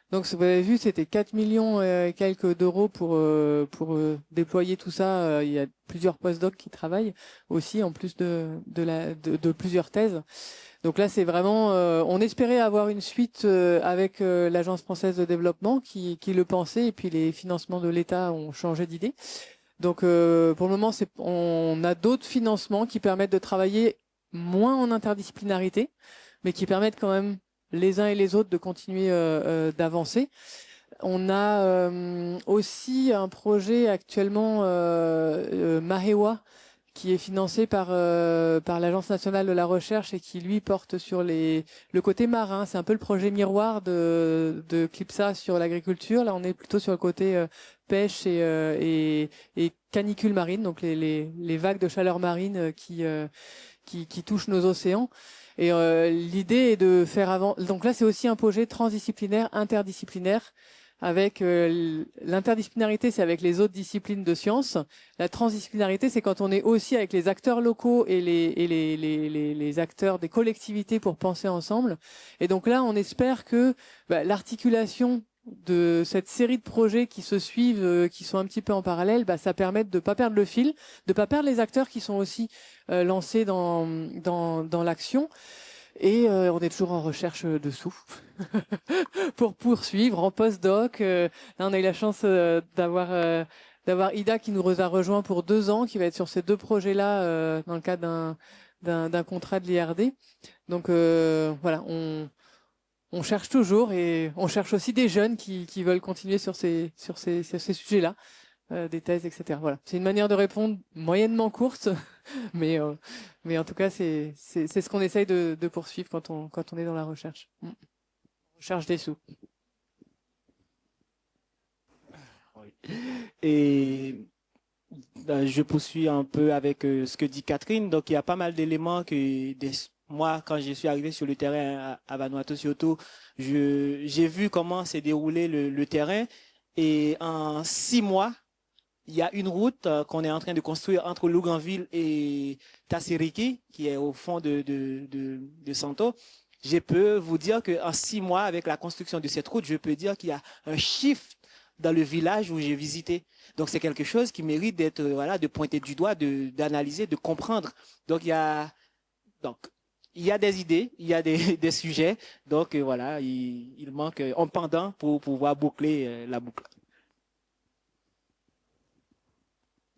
Donc, vous avez vu, c'était 4 millions et quelques d'euros pour déployer tout ça. Il y a plusieurs postdocs qui travaillent aussi, en plus de plusieurs thèses. Donc là, c'est vraiment... on espérait avoir une suite avec l'Agence française de développement qui le pensait, et puis les financements de l'État ont changé d'idée. Donc, pour le moment, on a d'autres financements qui permettent de travailler moins en interdisciplinarité, mais qui permettent quand même les uns et les autres de continuer d'avancer. On a aussi un projet actuellement, Mahewa, qui est financé par l'Agence nationale de la recherche et qui, lui, porte sur le côté marin. C'est un peu le projet miroir de CLIPSA sur l'agriculture. Là, on est plutôt sur le côté pêche et canicule marine, donc les vagues de chaleur marine qui touchent nos océans. Et l'idée est de faire avant. Donc là, c'est aussi un projet transdisciplinaire, interdisciplinaire, avec l'interdisciplinarité, c'est avec les autres disciplines de sciences. La transdisciplinarité, c'est quand on est aussi avec les acteurs locaux et les acteurs des collectivités pour penser ensemble. Et donc là, on espère que l'articulation de cette série de projets qui se suivent, qui sont un petit peu en parallèle, ça permet de pas perdre le fil, de pas perdre les acteurs qui sont aussi lancés dans l'action. Et on est toujours en recherche de sous pour poursuivre en postdoc. Là, on a eu la chance d'avoir Ida qui nous a rejoint pour 2 ans, qui va être sur ces 2 projets-là dans le cadre d'un contrat de l'IRD. Donc voilà, on cherche toujours et on cherche aussi des jeunes qui veulent continuer sur ces sujets-là, des thèses, etc. Voilà, c'est une manière de répondre moyennement courte, mais en tout cas c'est ce qu'on essaye de poursuivre quand on est dans la recherche. On cherche des sous. Et je poursuis un peu avec ce que dit Catherine. Donc il y a pas mal d'éléments que moi, quand je suis arrivé sur le terrain à Vanuatu surtout, j'ai vu comment s'est déroulé le terrain. Et en 6 mois, il y a une route qu'on est en train de construire entre Luganville et Tassiriki, qui est au fond de Santo. Je peux vous dire qu'en 6 mois, avec la construction de cette route, je peux dire qu'il y a un shift dans le village où j'ai visité. Donc, c'est quelque chose qui mérite d'être, voilà, de pointer du doigt, d'analyser, de comprendre. Donc, il y a des idées, il y a des sujets. Donc, voilà, il manque un pendant pour pouvoir boucler la boucle.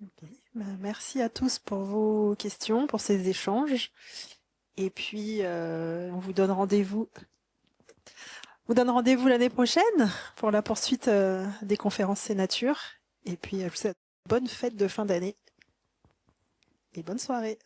Okay. Merci à tous pour vos questions, pour ces échanges. Et puis, on vous donne rendez-vous. L'année prochaine pour la poursuite des conférences Sénature. Et puis, je vous souhaite bonne fête de fin d'année et bonne soirée.